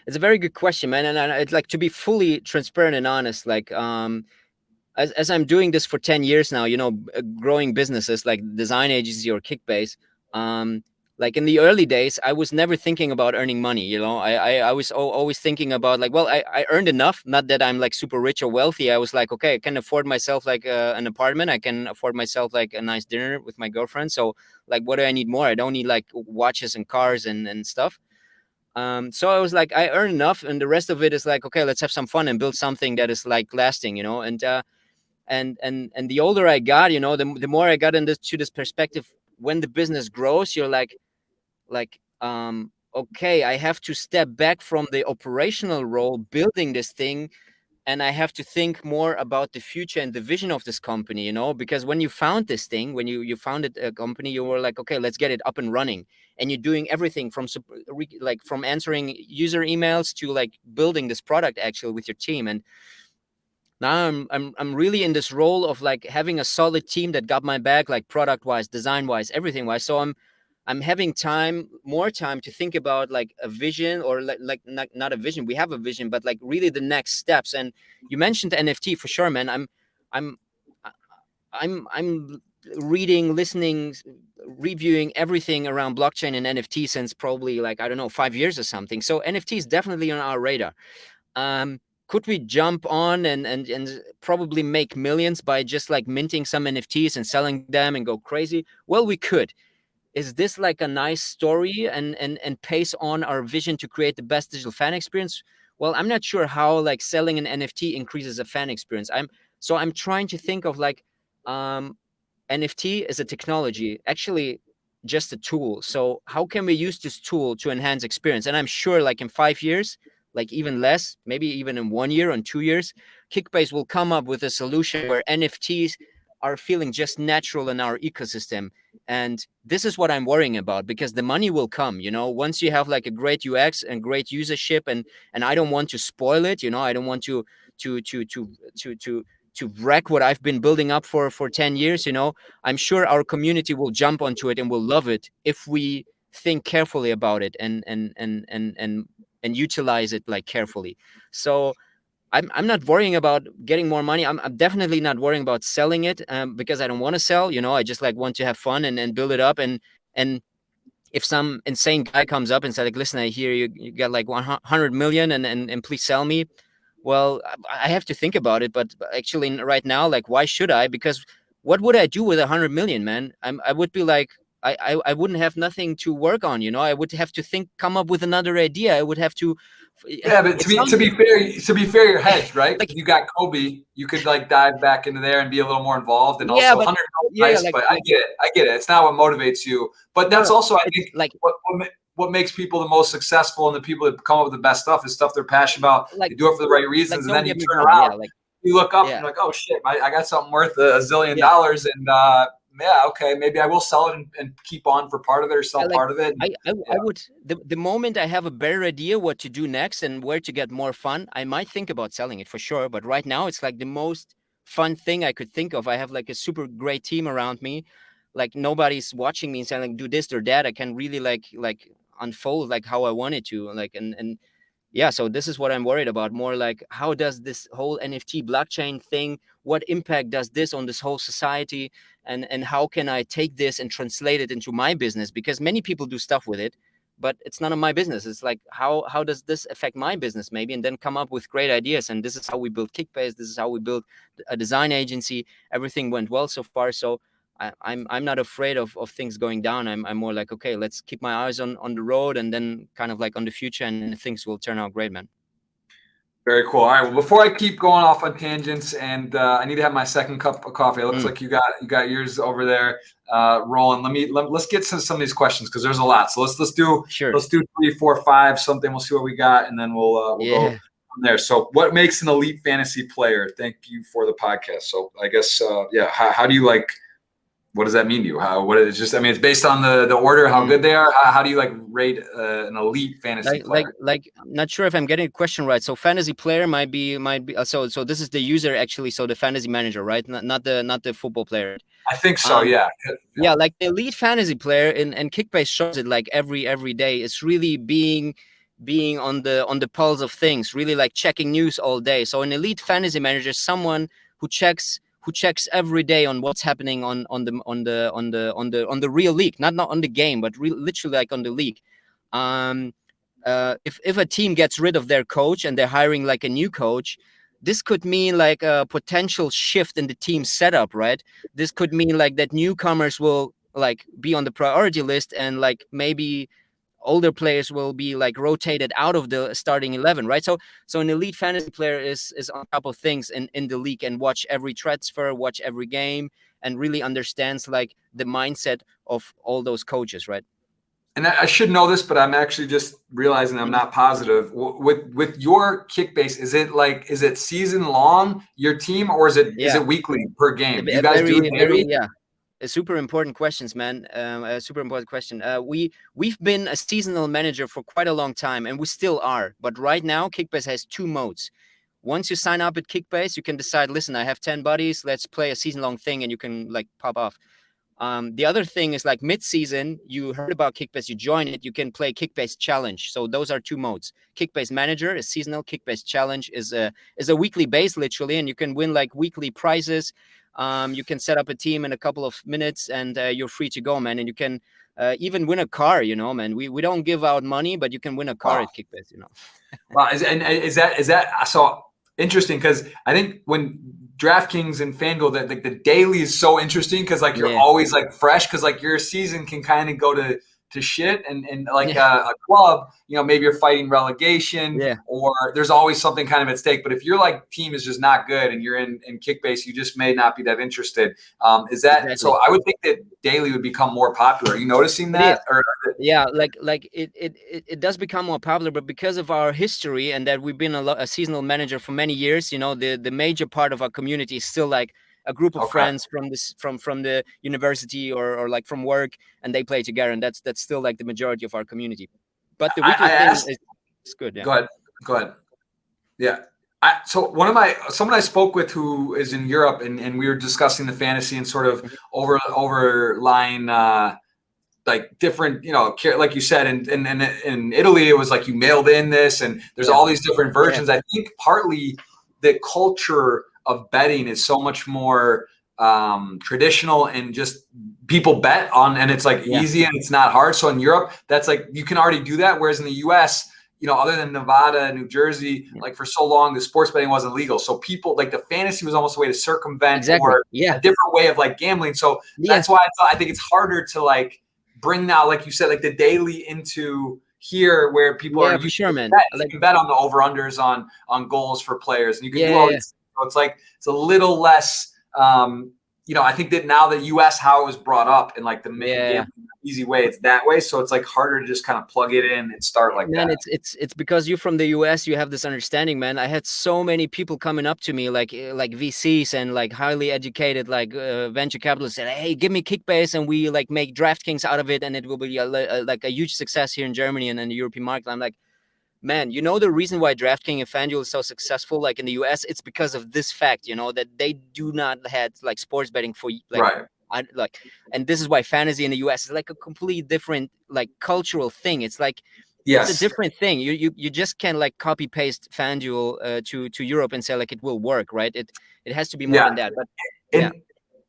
It's a very good question, man. And I'd like to be fully transparent and honest. Like, as I'm doing this for 10 years now, growing businesses like design agency or Kickbase, like in the early days, I was never thinking about earning money. I was always thinking about like, well, I earned enough. Not that I'm like super rich or wealthy. I was like, okay, I can afford myself like an apartment. I can afford myself like a nice dinner with my girlfriend. So like, what do I need more? I don't need like watches and cars and stuff. So I was like, I earn enough, and the rest of it is like, okay, let's have some fun and build something that is like lasting, and the older I got, the more I got into this perspective. When the business grows, you're like, okay, I have to step back from the operational role, building this thing, and I have to think more about the future and the vision of this company, because when you found this thing, when you founded a company, you were like, okay, let's get it up and running. And you're doing everything from answering user emails to like building this product actually with your team. And now I'm really in this role of like having a solid team that got my back, like product wise, design wise, everything wise. So I'm having more time to think about like a vision, or like not a vision. We have a vision, but like really the next steps. And you mentioned NFT for sure, man. I'm reading, listening, reviewing everything around blockchain and NFT since probably like, I don't know, 5 years or something. So NFT is definitely on our radar. Could we jump on and probably make millions by just like minting some NFTs and selling them and go crazy? Well, we could. Is this like a nice story and pace on our vision to create the best digital fan experience? Well, I'm not sure how like selling an NFT increases a fan experience. I'm trying to think of like NFT is a technology, actually just a tool. So how can we use this tool to enhance experience? And I'm sure like in 5 years, like even less, maybe even in 1 year, or 2 years, Kickbase will come up with a solution where NFTs are feeling just natural in our ecosystem. And this is what I'm worrying about, because the money will come, once you have like a great UX and great usership, and I don't want to spoil it, I don't want to wreck what I've been building up for 10 years. I'm sure our community will jump onto it and will love it if we think carefully about it and utilize it like carefully. So I'm not worrying about getting more money. I'm definitely not worrying about selling it, because I don't want to sell. I just like want to have fun and build it up. And if some insane guy comes up and says like, listen, I hear you got like 100 million and please sell me. Well, I have to think about it. But actually right now, like, why should I? Because what would I do with 100 million, man? I would be like, I wouldn't have nothing to work on. I would have to come up with another idea. I would have to. Yeah, but to be fair, you're hedged, right? Like, you got Kobe, you could like dive back into there and be a little more involved, and also 100 nice. Like, but I get it. It's not what motivates you, but that's also, I think, like what makes people the most successful, and the people that come up with the best stuff is stuff they're passionate about. Like, they do it for the right reasons, and then you turn around, you look up, and you're like, oh shit, I got something worth $1 zillion, and yeah, okay, maybe I will sell it and keep on for part of it, or sell part of it. I would, the moment I have a better idea what to do next and where to get more fun, I might think about selling it for sure. But right now, it's like the most fun thing I could think of. I have like a super great team around me. Like, nobody's watching me and saying like, do this or that. I can really like unfold like how I wanted to, like, and yeah, so this is what I'm worried about. More like, how does this whole NFT blockchain thing, what impact does this on this whole society, and how can I take this and translate it into my business? Because many people do stuff with it, but it's none of my business. It's like, how does this affect my business, maybe, and then come up with great ideas. And this is how we built Kickbase. This is how we built a design agency. Everything went well so far. So I'm not afraid of things going down. I'm more like, okay, let's keep my eyes on the road, and then kind of like on the future, and things will turn out great, man. Very cool. All right. Well, before I keep going off on tangents, and I need to have my second cup of coffee. It looks like you got yours over there rolling. Let's get to some of these questions, because there's a lot. So let's do 3, 4, 5 something. We'll see what we got, and then we'll go from there. So, what makes an elite fantasy player? Thank you for the podcast. So I guess how do you like? What does that mean to you? What is just? I mean, it's based on the order, how good they are. How do you like rate an elite fantasy player? Like, not sure if I'm getting the question right. So fantasy player might be so this is the user actually. So the fantasy manager, right? Not the football player. I think so. Yeah. Like the elite fantasy player, and Kickbase shows it like every day. It's really being on the pulse of things, really like checking news all day. So an elite fantasy manager is someone who checks every day on what's happening on the real league, not on the game, but literally like on the league. If a team gets rid of their coach and they're hiring like a new coach, this could mean like a potential shift in the team setup, right? This could mean like that newcomers will like be on the priority list, and like maybe older players will be like rotated out of the starting 11, right? So an elite fantasy player is on top of things in the league, and watch every transfer, watch every game, and really understands like the mindset of all those coaches, right? And I should know this, but I'm actually just realizing I'm not positive. With your Kickbase, is it season long, your team, or is it weekly per game? Do you guys do it daily? Super important questions, man. A super important question. We've been a seasonal manager for quite a long time, and we still are. But right now, Kickbase has 2 modes. Once you sign up at Kickbase, you can decide, listen, I have 10 buddies, let's play a season-long thing, and you can like pop off. The other thing is like mid-season, you heard about Kickbase, you join it, you can play Kickbase Challenge. So those are 2 modes. Kickbase Manager is seasonal. Kickbase Challenge is a weekly base, literally, and you can win like weekly prizes. You can set up a team in a couple of minutes, and you're free to go, man. And you can even win a car, man. We don't give out money, but you can win a car at Kickbase, Wow, is that so interesting? Because I think when DraftKings and FanDuel, that like the daily is so interesting, because like you're always like fresh, because like your season can kind of go to shit, and like a club, maybe you're fighting relegation, or there's always something kind of at stake. But if your like team is just not good and you're in Kickbase, you just may not be that interested. Is that exactly. So I would think that daily would become more popular. Are you noticing that? Like it does become more popular, but because of our history and that we've been a seasonal manager for many years, the major part of our community is still like a group of friends from the university or like from work, and they play together, and that's still like the majority of our community. But the weekly thing is good. Yeah. Go ahead. Yeah. So someone I spoke with who is in Europe, and we were discussing the fantasy and sort of overlying like different, like you said, and in Italy it was like you mailed in this, and there's all these different versions. I think partly the culture of betting is so much more traditional, and just people bet on, and it's like easy and it's not hard. So in Europe, that's like you can already do that, whereas in the US, other than Nevada, New Jersey, like for so long the sports betting wasn't legal. So people like the fantasy was almost a way to circumvent or a different way of like gambling. So that's why I think it's harder to like bring now, like you said, like the daily into here, where people are for sure, man. You can bet on the over-unders on goals for players, and you can do all these. So it's like it's a little less. I think that now the U.S. how it was brought up in like the easy way, it's that way. So it's like harder to just kind of plug it in and start like that. It's because you're from the U.S. You have this understanding, man. I had so many people coming up to me, like VCs and like highly educated like venture capitalists, said, "Hey, give me Kickbase, and we like make DraftKings out of it, and it will be like a huge success here in Germany and in the European market." I'm like, man, the reason why DraftKings and FanDuel is so successful, like in the US, it's because of this fact, that they do not have like sports betting for like, and this is why fantasy in the US is like a completely different like cultural thing. It's like It's a Yes. different thing. You just can't like copy paste FanDuel to Europe and say like it will work, right? It has to be more Yeah. than that. But yeah, And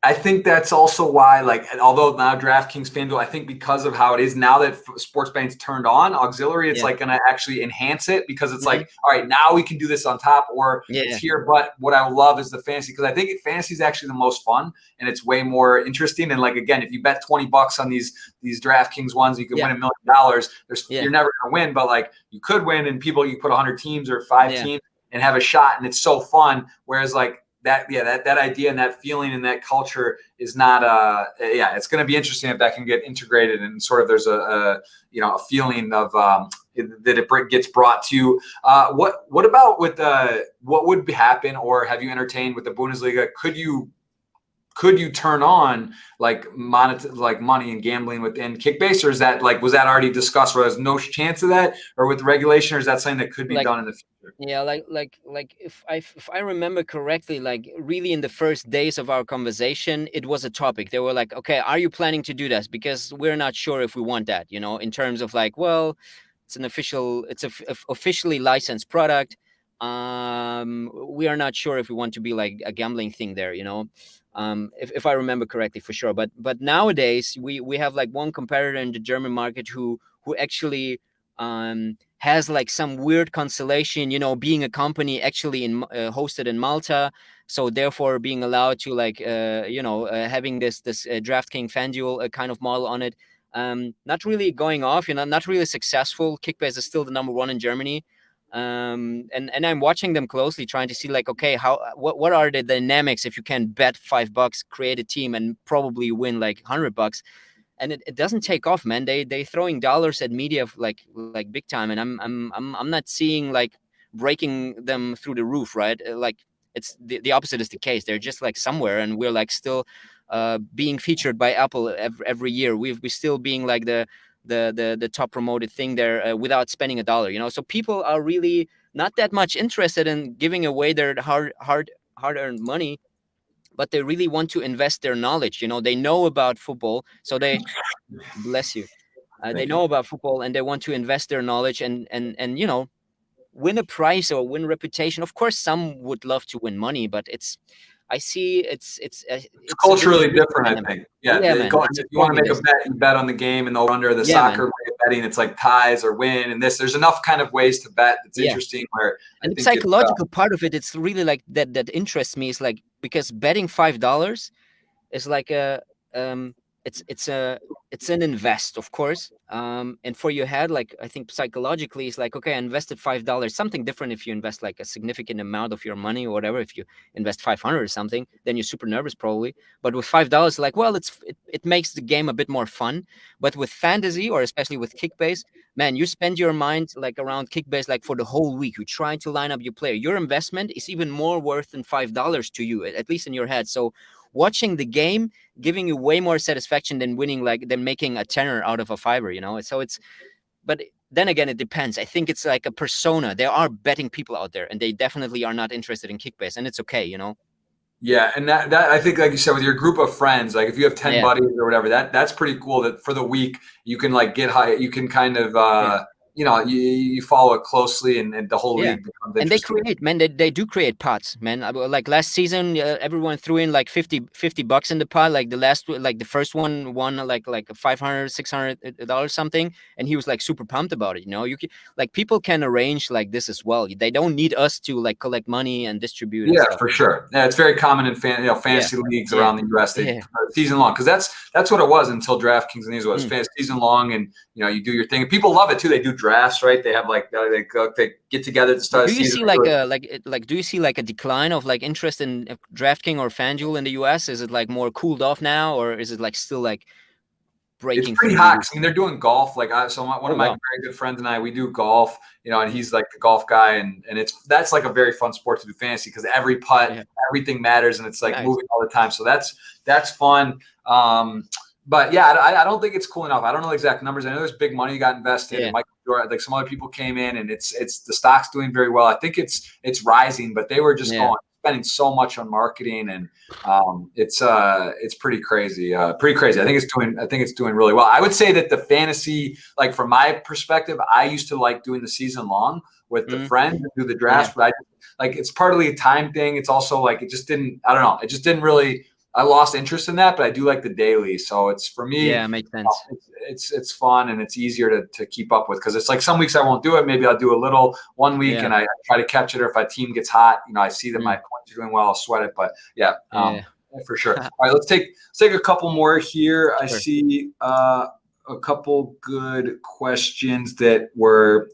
I think that's also why, like, although now DraftKings, FanDuel, I think because of how it is now that sports betting's turned on, auxiliary, it's yeah, like going to actually enhance it because it's mhm, like, all right, now we can do this on top, or it's yeah, here. But what I love is the fantasy, because I think fantasy is actually the most fun and it's way more interesting. And like, again, if you bet $20 on these DraftKings ones, you can yeah, win $1 million. yeah, You're never going to win, but like you could win, and you put 100 teams or 5 yeah. teams and have a shot, and it's so fun. Whereas like that idea and that feeling and that culture is not it's going to be interesting if that can get integrated and sort of there's a feeling of that it gets brought to what about with what would happen, or have you entertained with the Bundesliga? Could you turn on like money and gambling within Kickbase, or is that like, was that already discussed, or there's no chance of that, or with regulation, or is that something that could be Like done in the future? yeah, like if I remember correctly, like really in the first days of our conversation, it was a topic. They were like, okay, are you planning to do this? Because we're not sure if we want that. In terms of like, well, it's a officially licensed product. We are not sure if we want to be like a gambling thing there. If I remember correctly, for sure. But nowadays we have like one competitor in the German market who actually has like some weird constellation, being a company actually hosted in Malta, so therefore being allowed to like having this DraftKings FanDuel kind of model on it. Not really going off, not really successful. Kickbase is still the number one in Germany. And I'm watching them closely, trying to see like, okay, what are the dynamics if you can bet $5, create a team, and probably win like $100, and it doesn't take off, man. They throwing dollars at media like big time, and I'm not seeing like breaking them through the roof, right? Like it's the opposite is the case. They're just like somewhere, and we're like still being featured by Apple every year. We still being like the top promoted thing there without spending a dollar. So people are really not that much interested in giving away their hard earned money, but they really want to invest their knowledge. They know about football, so they bless you. They Thank you. know about football, and they want to invest their knowledge and win a prize or win reputation. Of course, some would love to win money, but I see It's it's a culturally different different, I dynamic. think. Yeah, Yeah, man, it's if you want to totally make a different. bet, you bet on the game and the under the Yeah, soccer man. way of betting. It's like ties or win, and this. There's enough kind of ways to bet. It's Yeah. interesting where I And the think it's psychological part of it, it's really like that interests me, is like, because betting $5 is like a um it's a it's an invest, of course, and for your head, like, I think psychologically it's like, okay, I invested $5. Something different if you invest like a significant amount of your money or whatever. If you invest 500 or something, then you're super nervous probably. But with $5, like, well, it makes the game a bit more fun. But with fantasy, or especially with Kickbase, man, you spend your mind like around Kickbase like for the whole week. You try to line up your player. Your investment is even more worth than $5 to you, at least in your head. So watching the game giving you way more satisfaction than winning, like than making a tenner out of a fiver. So but then again, it depends. I think it's like a persona. There are betting people out there, and they definitely are not interested in Kickbase, and it's okay. yeah, and that I think, like you said, with your group of friends, like if you have 10 Yeah, buddies or whatever, that's pretty cool. That for the week you can like get high, you can kind of yeah, you follow it closely, and the whole yeah. league becomes And they interesting. create, man. They do create pots, man. Like last season, everyone threw in like $50 in the pot. Like the first one won like 500, $600 something, and he was like super pumped about it. Like people can arrange like this as well. They don't need us to like collect money and distribute and Yeah, stuff. for sure. Yeah, it's very common in Yeah, fantasy leagues yeah, around the U.S. They yeah. season long, because that's what it was until DraftKings and these was Mm. fantasy season long, and you do your thing. And people love it too. They do drafts, right? They have like they get together to start a Do you season. see like a do you see like a decline of like interest in DraftKings or FanDuel in the US? Is it like more cooled off now, or is it like still like It's breaking pretty through the hot. roof? I mean, they're doing golf. Like, one Oh of my wow. very good friends and I, we do golf. And he's like the golf guy, and that's like a very fun sport to do fantasy, because every putt, Yeah. everything matters, and it's like Nice. moving all the time. So that's fun. But yeah, I don't think it's cool enough. I don't know the exact numbers. I know there's big money got invested, Yeah. and Michael Jordan, like some other people came in, and it's the stock's doing very well. I think it's rising, but they were just Yeah. going spending so much on marketing, and it's pretty crazy. Pretty crazy. I think it's doing really well. I would say that the fantasy, like from my perspective, I used to like doing the season long with the friends and do the drafts, but it's partly a time thing. It's also like it just didn't. I don't know. It just didn't really. I lost interest in that, but I do like the daily. So it's for me. Yeah, makes sense. It's fun and it's easier to keep up with, because it's like some weeks I won't do it. Maybe I'll do a little one week and I try to catch it. Or if a team gets hot, I see that my points are doing well, I'll sweat it. But for sure. All right, let's take a couple more here. I see a couple good questions that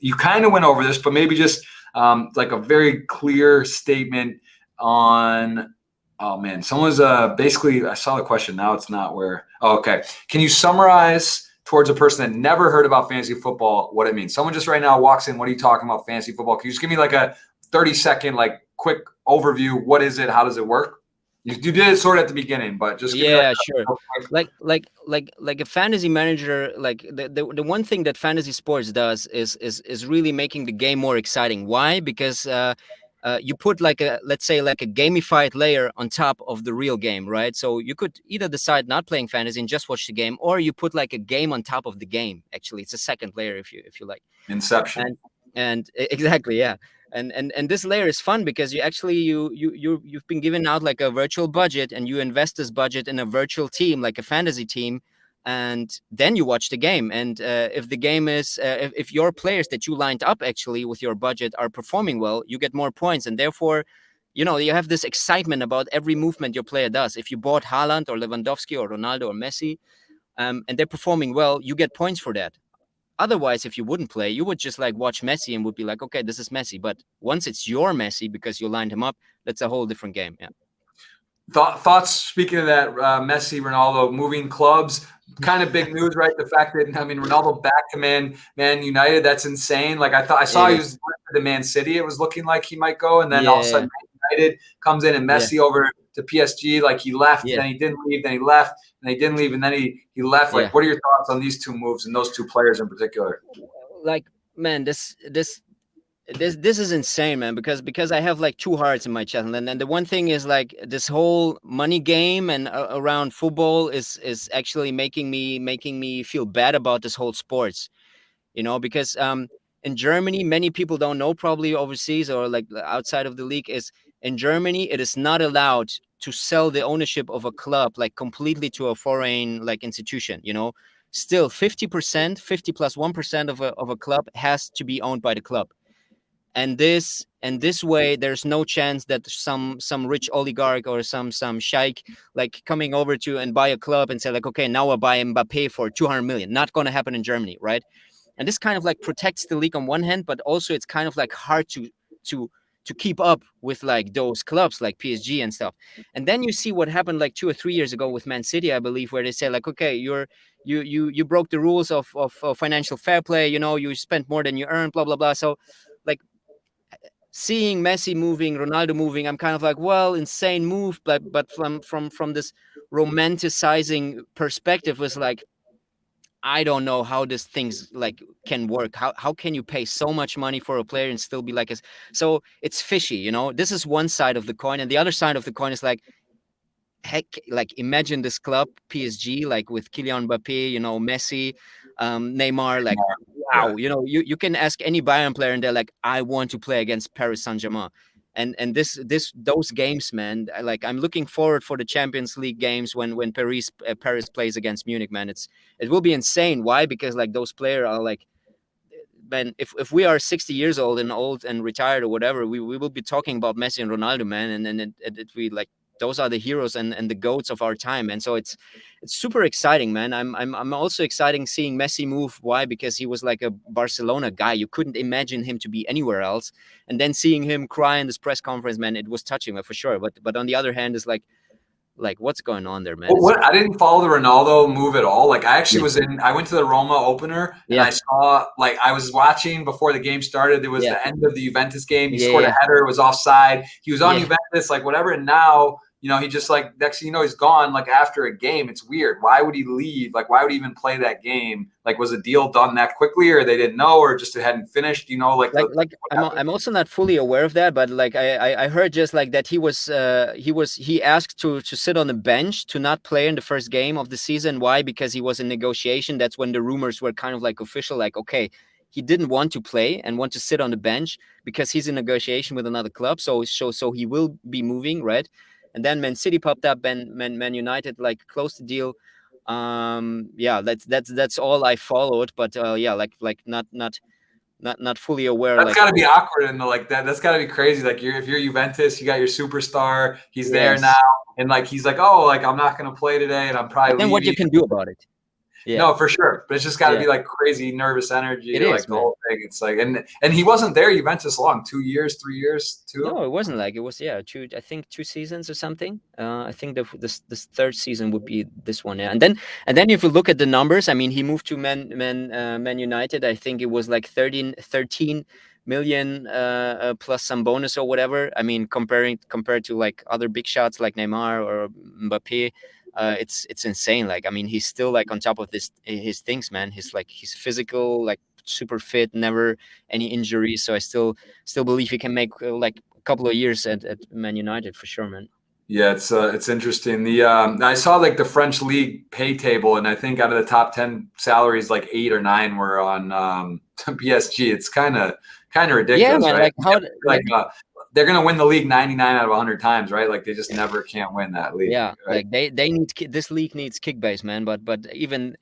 you kind of went over this, but maybe just like a very clear statement on. Oh man, someone's basically, I saw the question. Now it's not where. Oh, okay. Can you summarize towards a person that never heard about fantasy football what it means? Someone just right now walks in. What are you talking about fantasy football? Can you just give me like a 30-second like quick overview? What is it? How does it work? You did it sort of at the beginning, but just give me sure. Like a fantasy manager, like the one thing that fantasy sports does is really making the game more exciting. Why? Because you put let's say a gamified layer on top of the real game, right? So you could either decide not playing fantasy and just watch the game, or you put like a game on top of the game. Actually, it's a second layer if you like. Inception. And exactly, yeah. And this layer is fun because you've been given out like a virtual budget, and you invest this budget in a virtual team, like a fantasy team, and then you watch the game. And if the game is if your players that you lined up actually with your budget are performing well, you get more points, and therefore you have this excitement about every movement your player does. If you bought Haaland or Lewandowski or Ronaldo or Messi, and they're performing well, you get points for that. Otherwise, if you wouldn't play, you would just like watch Messi and would be like, okay, this is Messi. But once it's your Messi because you lined him up, that's a whole different game. Yeah. Thoughts, speaking of that, Messi, Ronaldo moving clubs, kind of big news, right? The fact that, Ronaldo back to Man United, that's insane. Like I saw he was to Man City. It was looking like he might go, and then all of a sudden Man United comes in, and Messi over to PSG. Like he left, then he didn't leave, then he left, and he didn't leave, and then he left. Like, what are your thoughts on these two moves and those two players in particular? Like, man, this is insane, man, because I have like two hearts in my chest. And the one thing is like this whole money game and around football is actually making me feel bad about this whole sports, because in Germany, many people don't know, probably overseas or like outside of the league, is in Germany it is not allowed to sell the ownership of a club like completely to a foreign like institution. Still 50%, 50 plus 1% of a club has to be owned by the club. And this way, there's no chance that some rich oligarch or some sheikh like coming over to and buy a club and say like, okay, now I buy Mbappe for 200 million. Not going to happen in Germany, right? And this kind of like protects the league on one hand, but also it's kind of like hard to keep up with like those clubs like PSG and stuff. And then you see what happened like 2 or 3 years ago with Man City, I believe, where they say like, okay, you broke the rules of financial fair play. You spent more than you earned, blah blah blah. So like, seeing Messi moving, Ronaldo moving, I'm kind of like, well, insane move, but from this romanticizing perspective was like, I don't know how this things like can work. How can you pay so much money for a player and still be like so it's fishy, This is one side of the coin, and the other side of the coin is like, heck, like imagine this club PSG, like with Kylian Mbappe, Messi, Neymar, like wow, you can ask any Bayern player and they're like, I want to play against Paris Saint-Germain. And those games, man, like I'm looking forward for the Champions League games when Paris plays against Munich, man. It will be insane. Why? Because like those players are like, man, if we are 60 years old and retired or whatever, we will be talking about Messi and Ronaldo, man, and we like, those are the heroes and the goats of our time. And so it's super exciting, man. I'm also exciting seeing Messi move. Why? Because he was like a Barcelona guy. You couldn't imagine him to be anywhere else. And then seeing him cry in this press conference, man, it was touching, for sure. But on the other hand, it's like what's going on there, man? I didn't follow the Ronaldo move at all. Like I actually I went to the Roma opener and I saw, like I was watching before the game started. There was the end of the Juventus game. He scored a header, it was offside. He was on Juventus, like whatever. And now, he just like next thing you know he's gone like after a game. It's weird. Why would he leave? Like why would he even play that game? Like was the deal done that quickly, or they didn't know, or just it hadn't finished? Like I'm also not fully aware of that, but like I heard just like that he asked to sit on the bench to not play in the first game of the season. Why? Because he was in negotiation. That's when the rumors were kind of like official, like okay, he didn't want to play and want to sit on the bench because he's in negotiation with another club. So he will be moving, right? And then Man City popped up, and Man United like closed the deal. Yeah, that's all I followed, but yeah, like not fully aware. That's Like got to be awkward and like that. That's got to be crazy. Like if you're Juventus, you got your superstar. He's there now, and like he's like, oh, like I'm not gonna play today, and I'm probably but then leaving. what you can do about it? Yeah. No, for sure. But it's just got to be like crazy nervous energy. It like is, the whole thing. It's like, and he wasn't there Juventus long, 2 years, 3 years, two. No, it wasn't like it was. Yeah, I think 2 seasons or something. I think this third season would be this one. Yeah, and then if you look at the numbers, I mean, he moved to Man United. I think it was like 13 million plus some bonus or whatever. I mean, compared to like other big shots like Neymar or Mbappe. It's insane. Like, I mean, he's still like on top of his things, man. He's physical, like super fit, never any injuries. So I still believe he can make like a couple of years at Man United for sure, man. Yeah, it's interesting. I saw like the French league pay table, and I think out of the top 10 salaries, like 8 or 9 were on PSG. It's kind of ridiculous, yeah, man, right? Like they're gonna win the league 99 out of 100 times, right? Like they just never can't win that league. yeah, right? like they need this league needs Kickbase, man. But even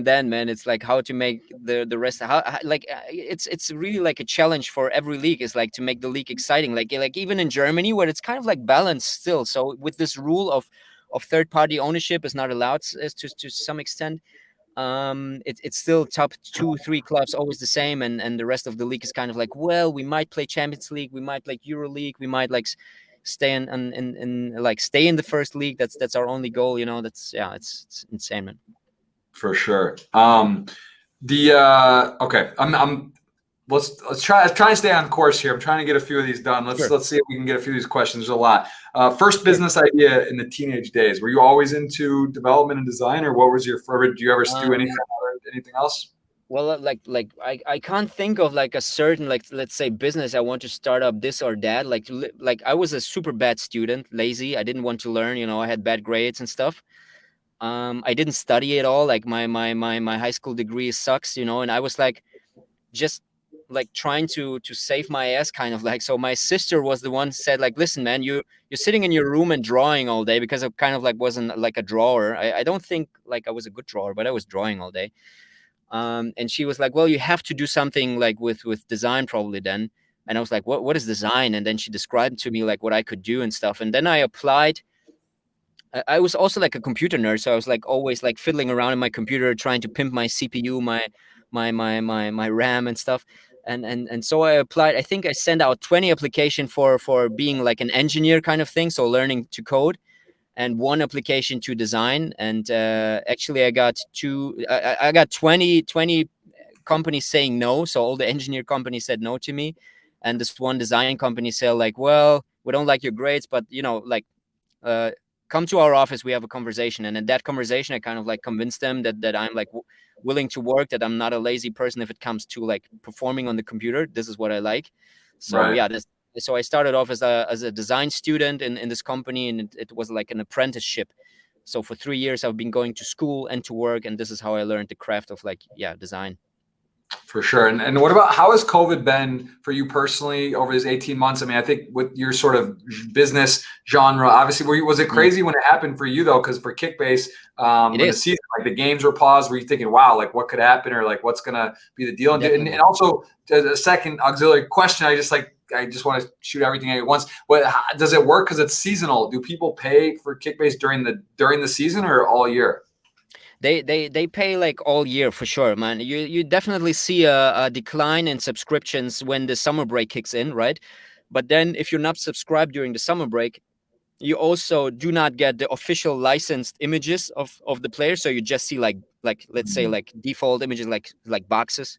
then, man, it's like how to make the rest. Like it's really like a challenge for every league. Is like to make the league exciting. Like even in Germany, where it's kind of like balanced still. So with this rule of third party ownership is not allowed to some extent. It's still top 2-3 clubs always the same, and the rest of the league is kind of like, well, we might play Champions League, we might play Euro League, we might like stay in like stay in the first league. That's our only goal, that's it's insane, man. For sure. Okay, I'm let's try and stay on course here. I'm trying to get a few of these done. Let's see if we can get a few of these questions. There's a lot. First business idea in the teenage days. Were you always into development and design, or what was your favorite? Do you ever do anything else? Well, like I can't think of like a certain, like, let's say, business I want to start up this or that. Like I was a super bad student, lazy. I didn't want to learn. I had bad grades and stuff. I didn't study at all. Like my high school degree sucks, and I was like just like trying to save my ass, kind of like. So my sister was the one who said like, listen, man, you're sitting in your room and drawing all day, because I kind of like wasn't like a drawer. I don't think like I was a good drawer, but I was drawing all day. And she was like, well, you have to do something like with design probably then. And I was like, what is design? And then she described to me like what I could do and stuff. And then I applied. I was also like a computer nerd, so I was like always like fiddling around in my computer, trying to pimp my CPU, my RAM and stuff. And so I applied. I think I sent out 20 application for being like an engineer kind of thing, so learning to code, and 1 application to design. And actually I got I got 20 companies saying no. So all the engineer companies said no to me, and this one design company said like, well, we don't like your grades, but like uh, come to our office, we have a conversation. And in that conversation I kind of like convinced them that I'm like willing to work, that I'm not a lazy person if it comes to like performing on the computer. This is what I like. So right. yeah, so I started off as a design student in this company, and it was like an apprenticeship. So for 3 years I've been going to school and to work, and this is how I learned the craft of like design. For sure. And what about, how has COVID been for you personally over these 18 months? I mean, I think with your sort of business genre, obviously, was it crazy when it happened for you though? Because for Kickbase, when the season, like the games were paused, were you thinking, wow, like what could happen, or like what's going to be the deal? And also a second auxiliary question, I just want to shoot everything at once. Does it work because it's seasonal? Do people pay for Kickbase during the season or all year? They pay like all year for sure, man. You definitely see a decline in subscriptions when the summer break kicks in, right? But then if you're not subscribed during the summer break, you also do not get the official licensed images of the player. So you just see like let's say like default images, like boxes.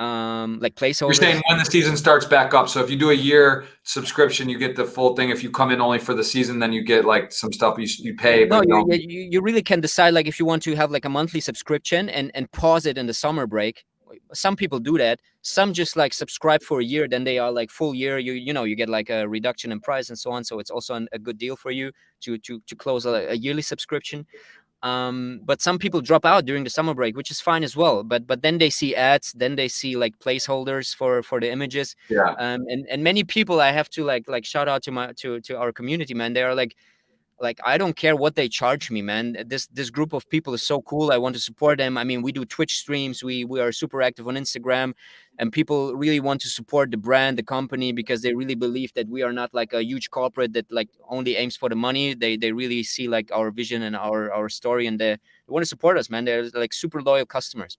like placeholders. You're saying when the season starts back up. So if you do a year subscription, you get the full thing. If you come in only for the season, then you get like some stuff you pay. No, But you really can decide like if you want to have like a monthly subscription and pause it in the summer break. Some people do that. Some just like subscribe for a year, then they are like full year. You get like a reduction in price and so on. So it's also a good deal for you to close a yearly subscription. But some people drop out during the summer break, which is fine as well. But then they see ads, then they see like placeholders for the images. yeah, And many people I have to like shout out to our community, man. They are like I don't care what they charge me, man. This group of people is so cool. I want to support them. I mean, we do Twitch streams. We are super active on Instagram, and people really want to support the brand, the company, because they really believe that we are not like a huge corporate that like only aims for the money. They really see like our vision and our story, and they want to support us, man. They're like super loyal customers.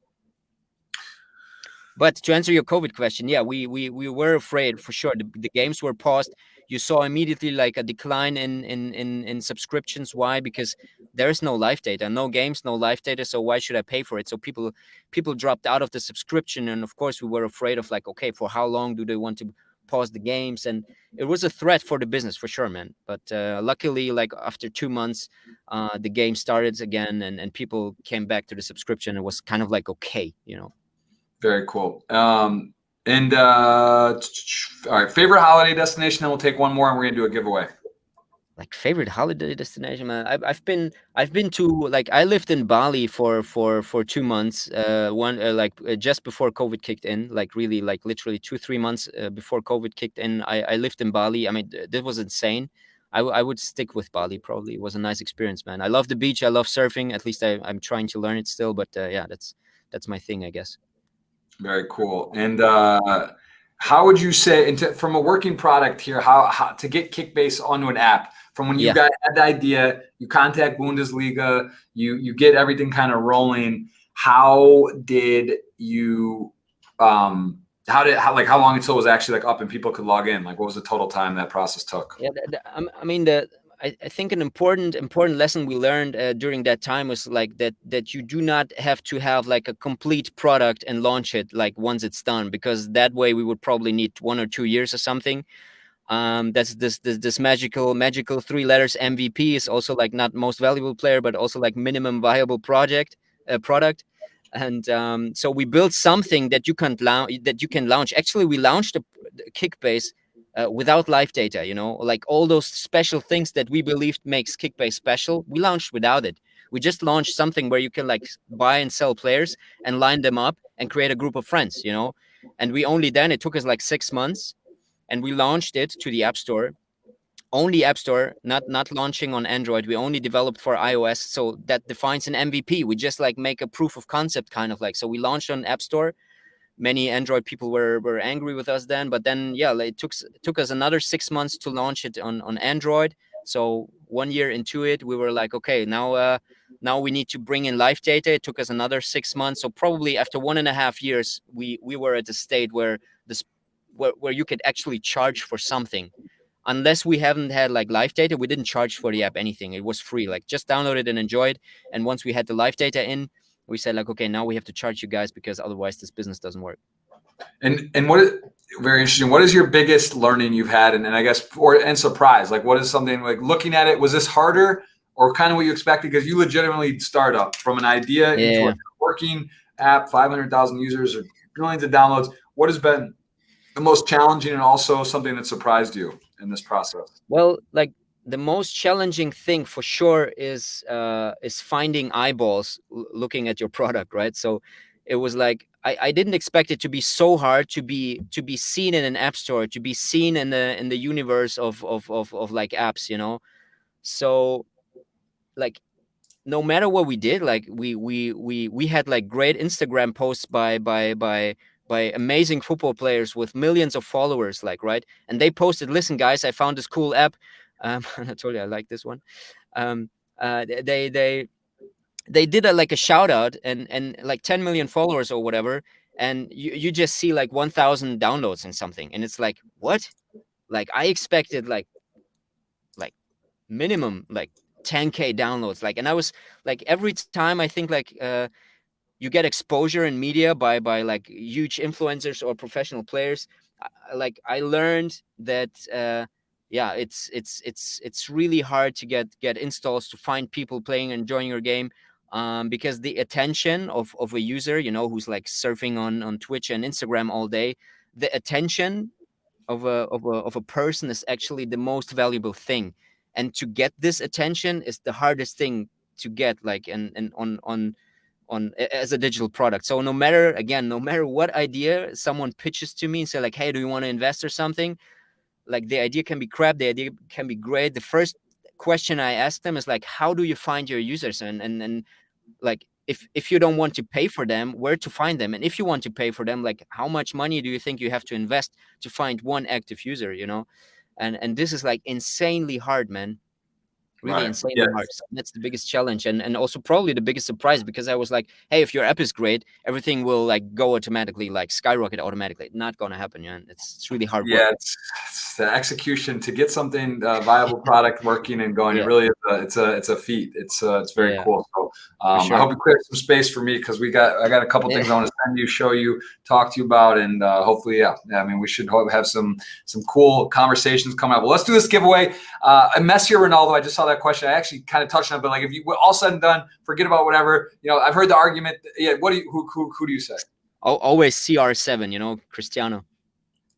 But to answer your COVID question, yeah, we were afraid for sure. The games were paused. You saw immediately like a decline in subscriptions. Why? Because there is no live data, no games, no live data. So why should I pay for it? So people dropped out of the subscription, and of course we were afraid of like, okay, for how long do they want to pause the games? And it was a threat for the business for sure, man. But luckily, like after 2 months, the game started again, and people came back to the subscription. It was kind of like okay, you know. very cool. And all right, favorite holiday destination. Then we'll take one more, and we're gonna do a giveaway. Like favorite holiday destination, man. I've been to like I lived in Bali for 2 months. Just before COVID kicked in, like really like literally 2-3 months before COVID kicked in. I lived in Bali. I mean, this was insane. I would stick with Bali probably. It was a nice experience, man. I love the beach. I love surfing. At least I'm trying to learn it still. But yeah, that's my thing, I guess. Very cool. And how would you say, from a working product here, how to get Kickbase onto an app? From when you Yeah. guys had the idea, you contact Bundesliga, you get everything kind of rolling. How did you? How long until it was actually like up and people could log in? Like, what was the total time that process took? Yeah, I mean, I think an important lesson we learned during that time was like that you do not have to have like a complete product and launch it like once it's done, because that way we would probably need 1 or 2 years or something. That's this magical 3 letters MVP is also like not most valuable player, but also like minimum viable product. And so we built something that you can launch. Actually, we launched a Kickbase without live data. You know, like all those special things that we believed makes Kickbase special. We launched without it. We just launched something where you can like buy and sell players and line them up and create a group of friends. You know, and it took us like 6 months, and we launched it to the App Store. Only App Store, not launching on Android. We only developed for iOS, so that defines an MVP. We just like make a proof of concept kind of like. So we launched on App Store. Many Android people were angry with us then, but then yeah, it took us another 6 months to launch it on Android. So 1 year into it, we were like, okay, now we need to bring in live data. It took us another 6 months. So probably after 1.5 years, we were at a state where this where you could actually charge for something. Unless we haven't had like live data, we didn't charge for the app anything. It was free. Like just download it and enjoy it. And once we had the live data in, we said like, okay, now we have to charge you guys because otherwise this business doesn't work. And what is very interesting? What is your biggest learning you've had, and I guess and surprise? Like, what is something like looking at it? Was this harder or kind of what you expected? Because you legitimately start up from an idea into a working app, 500,000 users or millions of downloads. What has been the most challenging and also something that surprised you in this process? Well, like the most challenging thing for sure is finding eyeballs looking at your product, right? So it was like I didn't expect it to be so hard to be seen in an app store, to be seen in the universe of like apps, you know. So like no matter what we did, like we had like great Instagram posts by amazing football players with millions of followers, like, right? And they posted, listen guys, I found this cool app. Anatoly, I like this one. um they did like a shout out and like 10 million followers or whatever, and you just see like 1,000 downloads and something, and it's like, what? Like I expected like minimum like 10K downloads, like, and I was like, every time I think like you get exposure in media by like huge influencers or professional players. Like I learned that yeah, it's really hard to get installs, to find people playing and enjoying your game, because the attention of a user, you know, who's like surfing on Twitch and Instagram all day, the attention of a person is actually the most valuable thing, and to get this attention is the hardest thing to get, like and as a digital product. So no matter, again, no matter what idea someone pitches to me and say like, hey, do you want to invest or something, like the idea can be crap, the idea can be great, the first question I ask them is like, how do you find your users, and like, if you don't want to pay for them, where to find them, and if you want to pay for them, like how much money do you think you have to invest to find one active user, you know? And this is like insanely hard, man, really Right. insanely Yeah. hard. So that's the biggest challenge, and also probably the biggest surprise, because I was like, hey, if your app is great, everything will like go automatically, like skyrocket automatically. Not gonna happen, man. It's really hard work. Yeah, it's the execution to get something viable product working and going. It Yeah, really is it's a feat. It's very yeah, cool. So for I sure. hope you clear some space for me, because I got a couple things I want to send you, show you, talk to you about, and hopefully, yeah. I mean, we should have some cool conversations coming up. Well, let's do this giveaway. Messi or Ronaldo? I just saw that question. I actually kind of touched on it, but like, if you all said and done, forget about whatever. You know, I've heard the argument. Yeah, what do you who do you say? Always CR7, you know, Cristiano.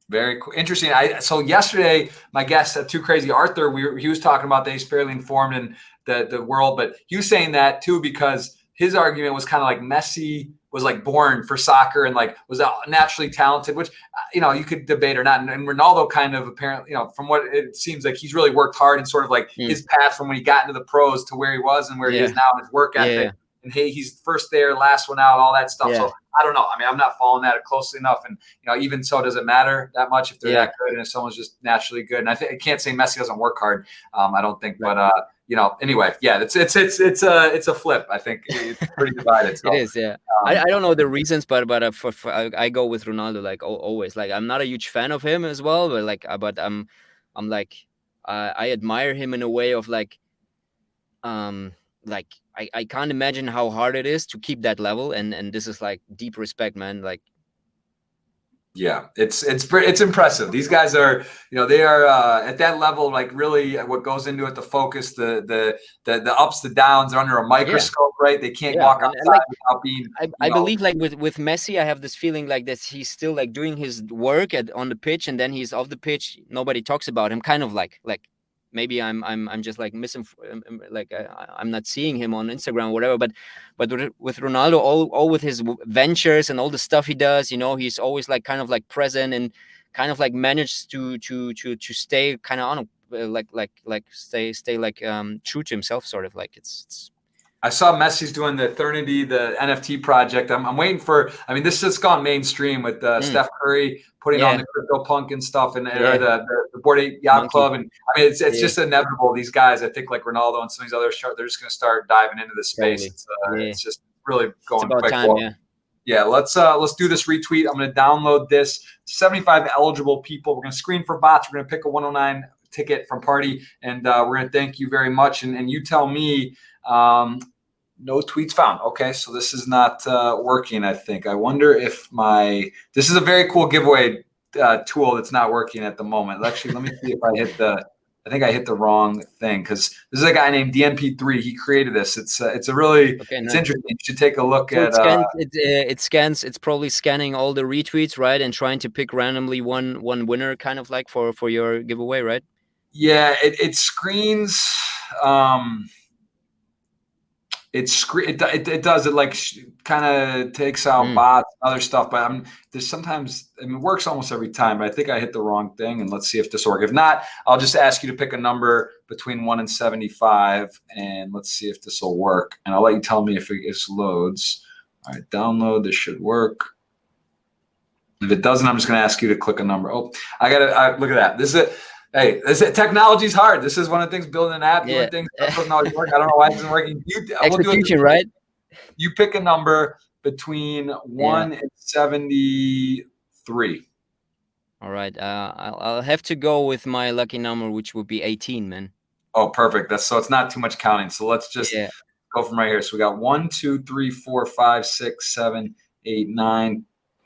Very cool. Interesting. So yesterday, my guest, Too Crazy Arthur, he was talking about that he's fairly informed in the world, but he was saying that too because his argument was kind of like Messi was like born for soccer and like was naturally talented, which you know you could debate or not. And Ronaldo kind of apparently, you know, from what it seems like, he's really worked hard and sort of like his path from when he got into the pros to where he was and where he is now, his work ethic. And hey, he's first there, last one out, all that stuff. So I don't know. I mean, I'm not following that closely enough, and you know, even so, does it matter that much if they're that good and if someone's just naturally good? And I can't say Messi doesn't work hard. I don't think, but you know, anyway, yeah, it's a flip. I think it's pretty divided. So, it is, yeah. I don't know the reasons, but I go with Ronaldo like always. Like I'm not a huge fan of him as well, but like I'm like I admire him in a way of like like I can't imagine how hard it is to keep that level, and this is like deep respect, man. Like, yeah, it's impressive. These guys are, you know, they are at that level. Like really, what goes into it, the focus, the ups, the downs. They're under a microscope, right? They can't walk outside like, without being. I believe like with Messi, I have this feeling like that he's still like doing his work on the pitch, and then he's off the pitch. Nobody talks about him. Kind of like maybe I'm just like like I'm not seeing him on Instagram or whatever, but with Ronaldo, all with his ventures and all the stuff he does, you know, he's always like kind of like present and kind of like managed to stay kind of on like stay like true to himself, sort of like it's I saw Messi's doing the Eternity, the NFT project. I'm waiting for. I mean, this has gone mainstream with Steph Curry putting on the CryptoPunk and stuff, and or the Bored Ape Yacht Club. And I mean, it's just inevitable. These guys, I think, like Ronaldo and some of these others, they're just going to start diving into this space. Totally. It's just really going it's about quick. Time, well, yeah, let's do this retweet. I'm going to download this. 75 eligible people. We're going to screen for bots. We're going to pick a 109 ticket from Party, and we're going to thank you very much. And you tell me. No tweets found. Okay, so this is not working, I think. I wonder if this is a very cool giveaway tool that's not working at the moment. Actually, let me see if I think I hit the wrong thing, because this is a guy named DNP3. He created this. It's a really, it's interesting. You should take a look so at it scans, it's probably scanning all the retweets, right? And trying to pick randomly one winner, kind of like for your giveaway, right? Yeah, it screens it does it like kind of takes out bots and other stuff, but there's sometimes, I mean, it works almost every time, but I think I hit the wrong thing, and let's see if this works. If not, I'll just ask you to pick a number between 1 and 75, and let's see if this will work, and I'll let you tell me if it loads. All right, download. This should work. If it doesn't, I'm just going to ask you to click a number. Oh, look at that. This is it. Hey, technology's hard. This is one of the things, building an app, doing things that doesn't always work. I don't know why it isn't working. Execution, right? You pick a number between 1 and 73. All right. I'll have to go with my lucky number, which would be 18, man. Oh, perfect. So it's not too much counting. So let's just go from right here. So we got 1, 2, 3, 4, 5, 6, 7, 8, 9.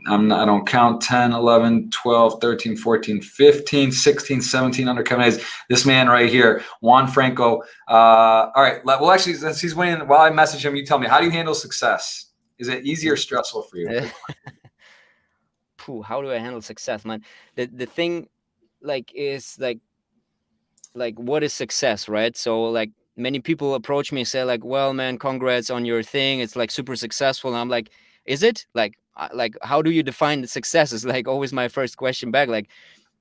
I don't count 10, 11, 12, 13, 14, 15, 16, 17 under Kevin Hayes. This man right here, Juan Franco. All right. Well, actually, since he's winning, while I message him, you tell me, how do you handle success? Is it easy or stressful for you? How do I handle success, man? The thing, like, is like what is success, right? So like many people approach me and say like, well, man, congrats on your thing, it's like super successful, and I'm like, is it like how do you define the success is like always my first question back. Like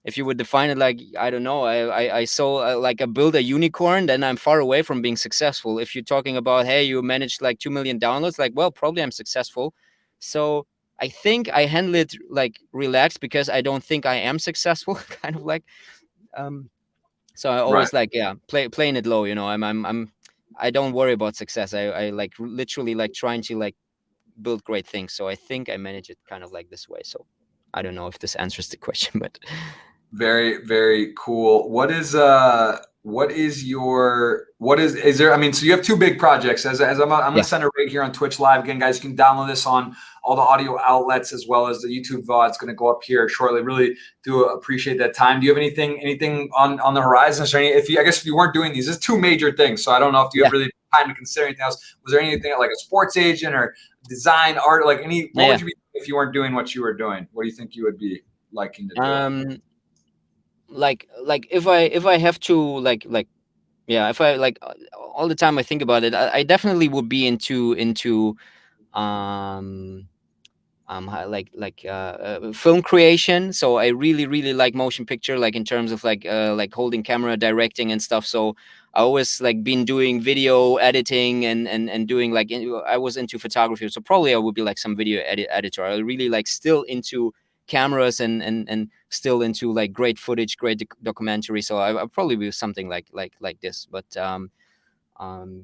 if you would define it like, I don't know, I saw like I build a unicorn, then I'm far away from being successful. If you're talking about, hey, you managed like 2 million downloads, like, well, probably I'm successful. So I think I handle it like relaxed because I don't think I am successful. Kind of like um so I Right. always like, yeah, playing it low, you know. I don't worry about success. I like literally like trying to like build great things. So I think I manage it kind of like this way. So I don't know if this answers the question, but Very, very cool. What is there? I mean, so you have two big projects. As I'm going to yeah. send it right here on Twitch Live. Again, guys, you can download this on all the audio outlets as well as the YouTube VOD. It's going to go up here shortly. Really do appreciate that time. Do you have anything on the horizon? Is there any, I guess if you weren't doing these, there's two major things. So I don't know if you have really time to consider anything else. Was there anything like a sports agent or design art, like any? What would you be if you weren't doing what you were doing? What do you think you would be liking to do? Like if I have to yeah, if I like all the time I think about it, I definitely would be into um film creation. So I really like motion picture, like in terms of like holding camera, directing and stuff. So I always like been doing video editing and doing like I was into photography, so probably I would be like some video editor. I really like still into cameras and still into like great footage, great documentary. So I'll probably be something like this. But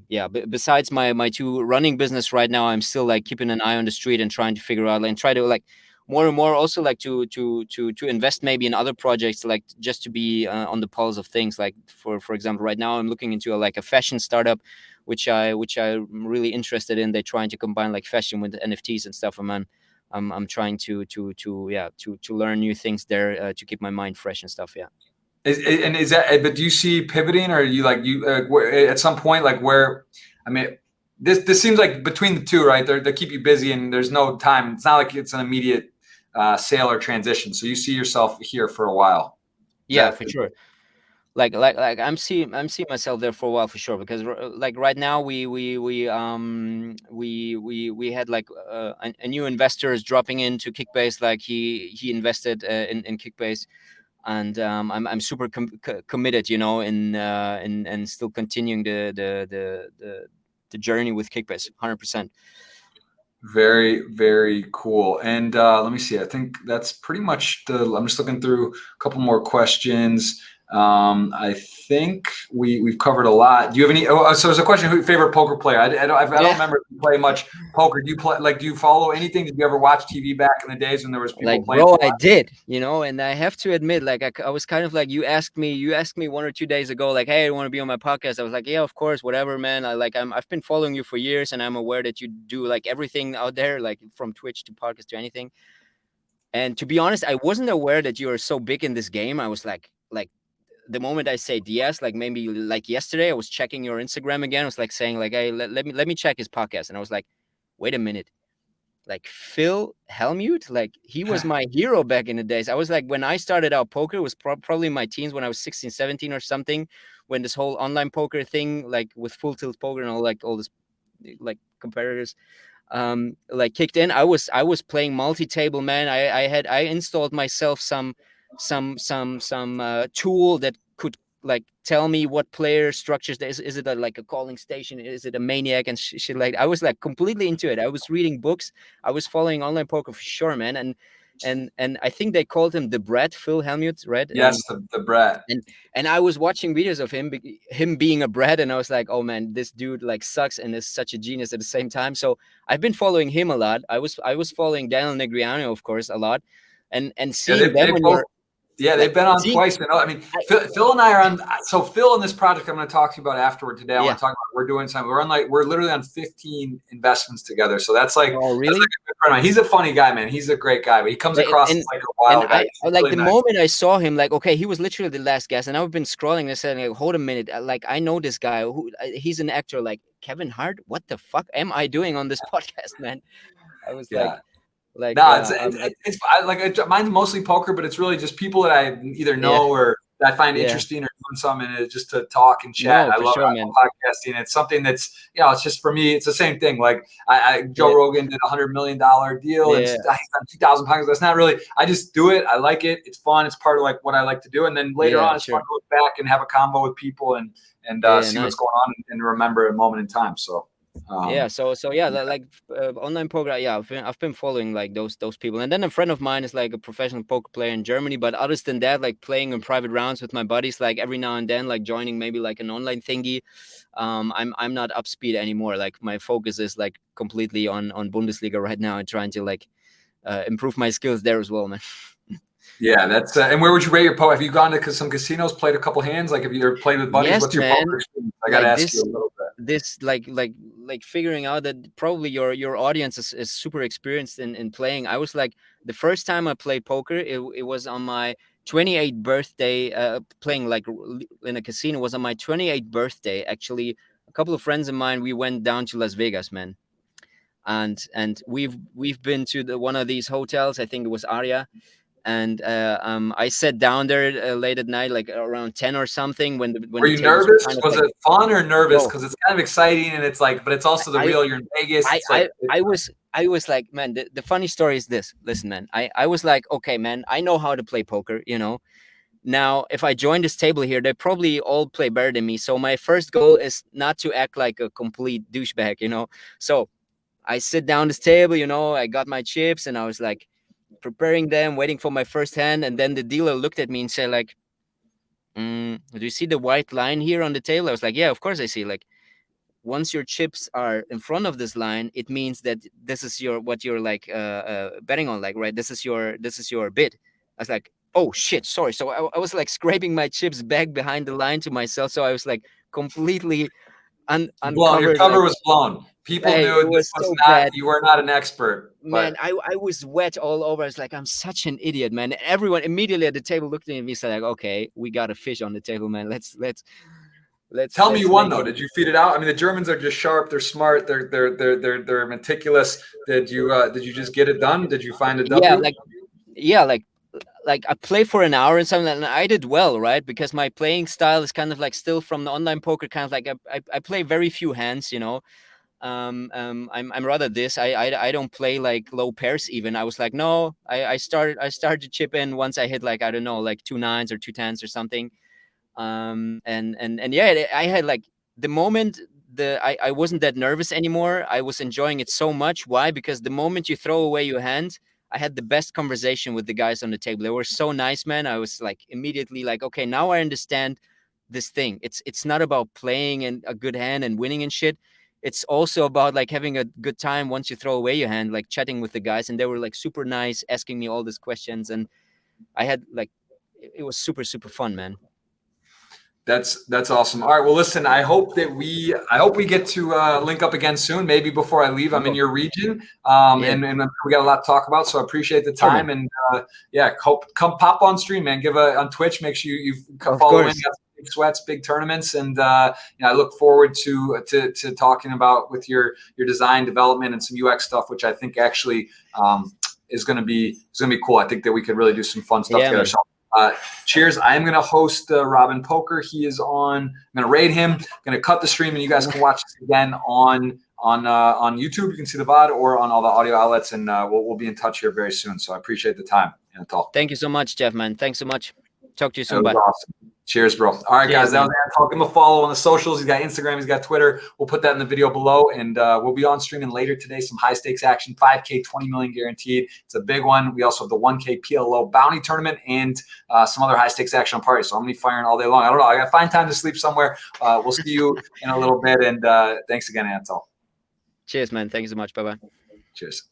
yeah, besides my two running business right now, I'm still like keeping an eye on the street and trying to figure out and try to like more and more also like to invest maybe in other projects, like just to be on the pulse of things. Like for example, right now I'm looking into like a fashion startup which I'm really interested in. They're trying to combine like fashion with NFTs and stuff, and I'm trying to learn new things there to keep my mind fresh and stuff. Yeah. Is that? But do you see pivoting, or you at some point like where? I mean, this seems like between the two, right? They keep you busy, and there's no time. It's not like it's an immediate sale or transition. So you see yourself here for a while. Yeah, for sure. Like I'm seeing myself there for a while for sure, because like right now we had like a new investor is dropping into Kickbase. Like he invested in Kickbase, and I'm super committed, you know, in still continuing the journey with Kickbase 100%. Very, very cool. And let me see. I think that's pretty much I'm just looking through a couple more questions. I think we've covered a lot. Do you have any? So there's a question: who's your favorite poker player? I don't remember if you play much poker. Do you play? Like, do you follow anything? Did you ever watch TV back in the days when there was people Like, playing? bro, I did, you know, and I have to admit, like, I was kind of like, you asked me 1 or 2 days ago, like, hey, you want to be on my podcast? I was like, yeah, of course, whatever, man. I've been following you for years, and I'm aware that you do like everything out there, like from Twitch to podcast to anything. And to be honest, I wasn't aware that you are so big in this game. I was like the moment I said yes, like maybe like yesterday, I was checking your Instagram again. I was like saying like, hey, let me check his podcast, and I was like, wait a minute. Like Phil Hellmuth, like he was my hero back in the days. I was like, when I started out poker, it was probably in my teens, when I was 16, 17 or something, when this whole online poker thing, like with Full Tilt Poker and all this like competitors like kicked in. I was playing multi-table, man. I installed myself some tool that could like tell me what player structures there is it like a calling station, is it a maniac and shit. Like I was like completely into it. I was reading books, I was following online poker for sure, man. And I think they called him the Brat, Phil Hellmuth, right? Yes, the Brat. And I was watching videos of him being a Brat, and I was like, oh man, this dude like sucks and is such a genius at the same time. So I've been following him a lot. I was following Daniel Negreanu, of course, a lot, and seeing them They when both, you're Yeah, they've Like, been on see, twice. I mean, I, Phil and I are on. So Phil, in this project I'm going to talk to you about afterward today, I yeah. want to talk about. We're doing something. We're literally on 15 investments together. So that's like, Oh, that's really? like a good friend of mine. He's a funny guy, man. He's a great guy, but he comes across as like a And wild guy. I He's like really the nice. moment I saw him, like, okay, he was literally the last guest, and I've been scrolling and I said, like, hold a minute, like, I know this guy. He's an actor, like Kevin Hart. What the fuck am I doing on this podcast, man? I was Yeah. like, No, mine's mostly poker, but it's really just people that I either yeah, know or that I find yeah. interesting or doing something, and just to talk and chat. No, I for love sure, man. podcasting. It's something that's, it's just for me. It's the same thing. Like Joe Yeah, Rogan did $100 million deal, and yeah, he's done 2,000 podcasts. That's not really. I just do it. I like it. It's fun. It's part of like what I like to do. And then later yeah, on, it's fun sure. to look back and have a combo with people and Yeah, see what's nice. going on and remember a moment in time. So. Yeah, so yeah, like online poker. Yeah, I've been following like those people, and then a friend of mine is like a professional poker player in Germany. But others than that, like playing in private rounds with my buddies, like every now and then, like joining maybe like an online thingy. I'm not up speed anymore. Like my focus is like completely on Bundesliga right now and trying to like improve my skills there as well, man. Yeah, that's and where would you rate your poker? Have you gone to some casinos, played a couple hands? Like, have you ever played with buddies? Yes, What's your man. poker experience? I got to Like ask you a little bit. this like figuring out that probably your audience is super experienced in playing. I was like, the first time I played poker, it was on my 28th birthday. Playing like in a casino was on my 28th birthday. Actually, a couple of friends of mine, we went down to Las Vegas, man, and we've been to one of these hotels. I think it was Aria. And I sat down there late at night, like around 10 or something, when Were the you tables were nervous? kind of Was like, it fun or nervous? bro, Because it's kind of exciting and it's like, but it's also the I real. You're in Vegas. I It's like, I I was like, man, the funny story is this. Listen, man, I was like, okay, man, I know how to play poker, you know. Now, if I join this table here, they probably all play better than me. So my first goal is not to act like a complete douchebag, you know. So I sit down this table, you know, I got my chips and I was like preparing them, waiting for my first hand, and then the dealer looked at me and said, like, do you see the white line here on the table? I was like, yeah, of course I see. Like, once your chips are in front of this line, it means that this is what you're like betting on, like, right? This is your bid. I was like, oh shit, sorry. So I was like scraping my chips back behind the line to myself. So I was like completely blown. Your uncovered. cover Like, was blown. People hey, knew it this was was so not. bad. You were not an expert, Man, but I was wet all over. It's like, I'm such an idiot, man. Everyone immediately at the table looked at me and said, like, okay, we got a fish on the table, man. tell me you Let's won make though. it. Did you feed it out? I mean, the Germans are just sharp. They're smart. They're meticulous. Did you just get it done? Did you find a Yeah, W? yeah, like I play for an hour and something, and I did well, right? Because my playing style is kind of like still from the online poker, kind of like I play very few hands, you know. I'm rather this. I don't play like low pairs even. I was like, no, I started to chip in once I hit like, I don't know, like two nines or two tens or something. And yeah, I had like the moment I wasn't that nervous anymore. I was enjoying it so much. Why? Because the moment you throw away your hand, I had the best conversation with the guys on the table. They were so nice, man. I was like immediately like, okay, now I understand this thing. It's not about playing and a good hand and winning and shit. It's also about like having a good time once you throw away your hand, like chatting with the guys, and they were like super nice, asking me all these questions, and I had like it was super fun, man. That's awesome. All right. Well, listen. I hope we get to link up again soon. Maybe before I leave. I'm in Oh, your region, yeah, and we got a lot to talk about. So I appreciate the sure, man. time. And yeah, come pop on stream, man. On Twitch. Make sure you Of follow in. course. Got some big sweats, big tournaments, and I look forward to talking about with your design development and some UX stuff, which I think actually is going to be cool. I think that we could really do some fun stuff Yeah, together. man. So cheers. I am going to host Robin Poker. He is on. I'm going to raid him. I'm going to cut the stream, and you guys can watch this again on YouTube. You can see the VOD or on all the audio outlets, and we'll be in touch here very soon. So I appreciate the time, Anatol. Thank you so much, Jeff, man. Thanks so much. Talk to you That soon. was Bye. awesome. Cheers, bro. All right, Cheers, guys. That was man. Anatol. Give him a follow on the socials. He's got Instagram. He's got Twitter. We'll put that in the video below. And we'll be on streaming later today. Some high stakes action, 5K, 20 million guaranteed. It's a big one. We also have the 1K PLO bounty tournament and some other high stakes action on parties. So I'm going to be firing all day long. I don't know. I got to find time to sleep somewhere. We'll see you in a little bit. And thanks again, Anatol. Cheers, man. Thank you so much. Bye-bye. Cheers.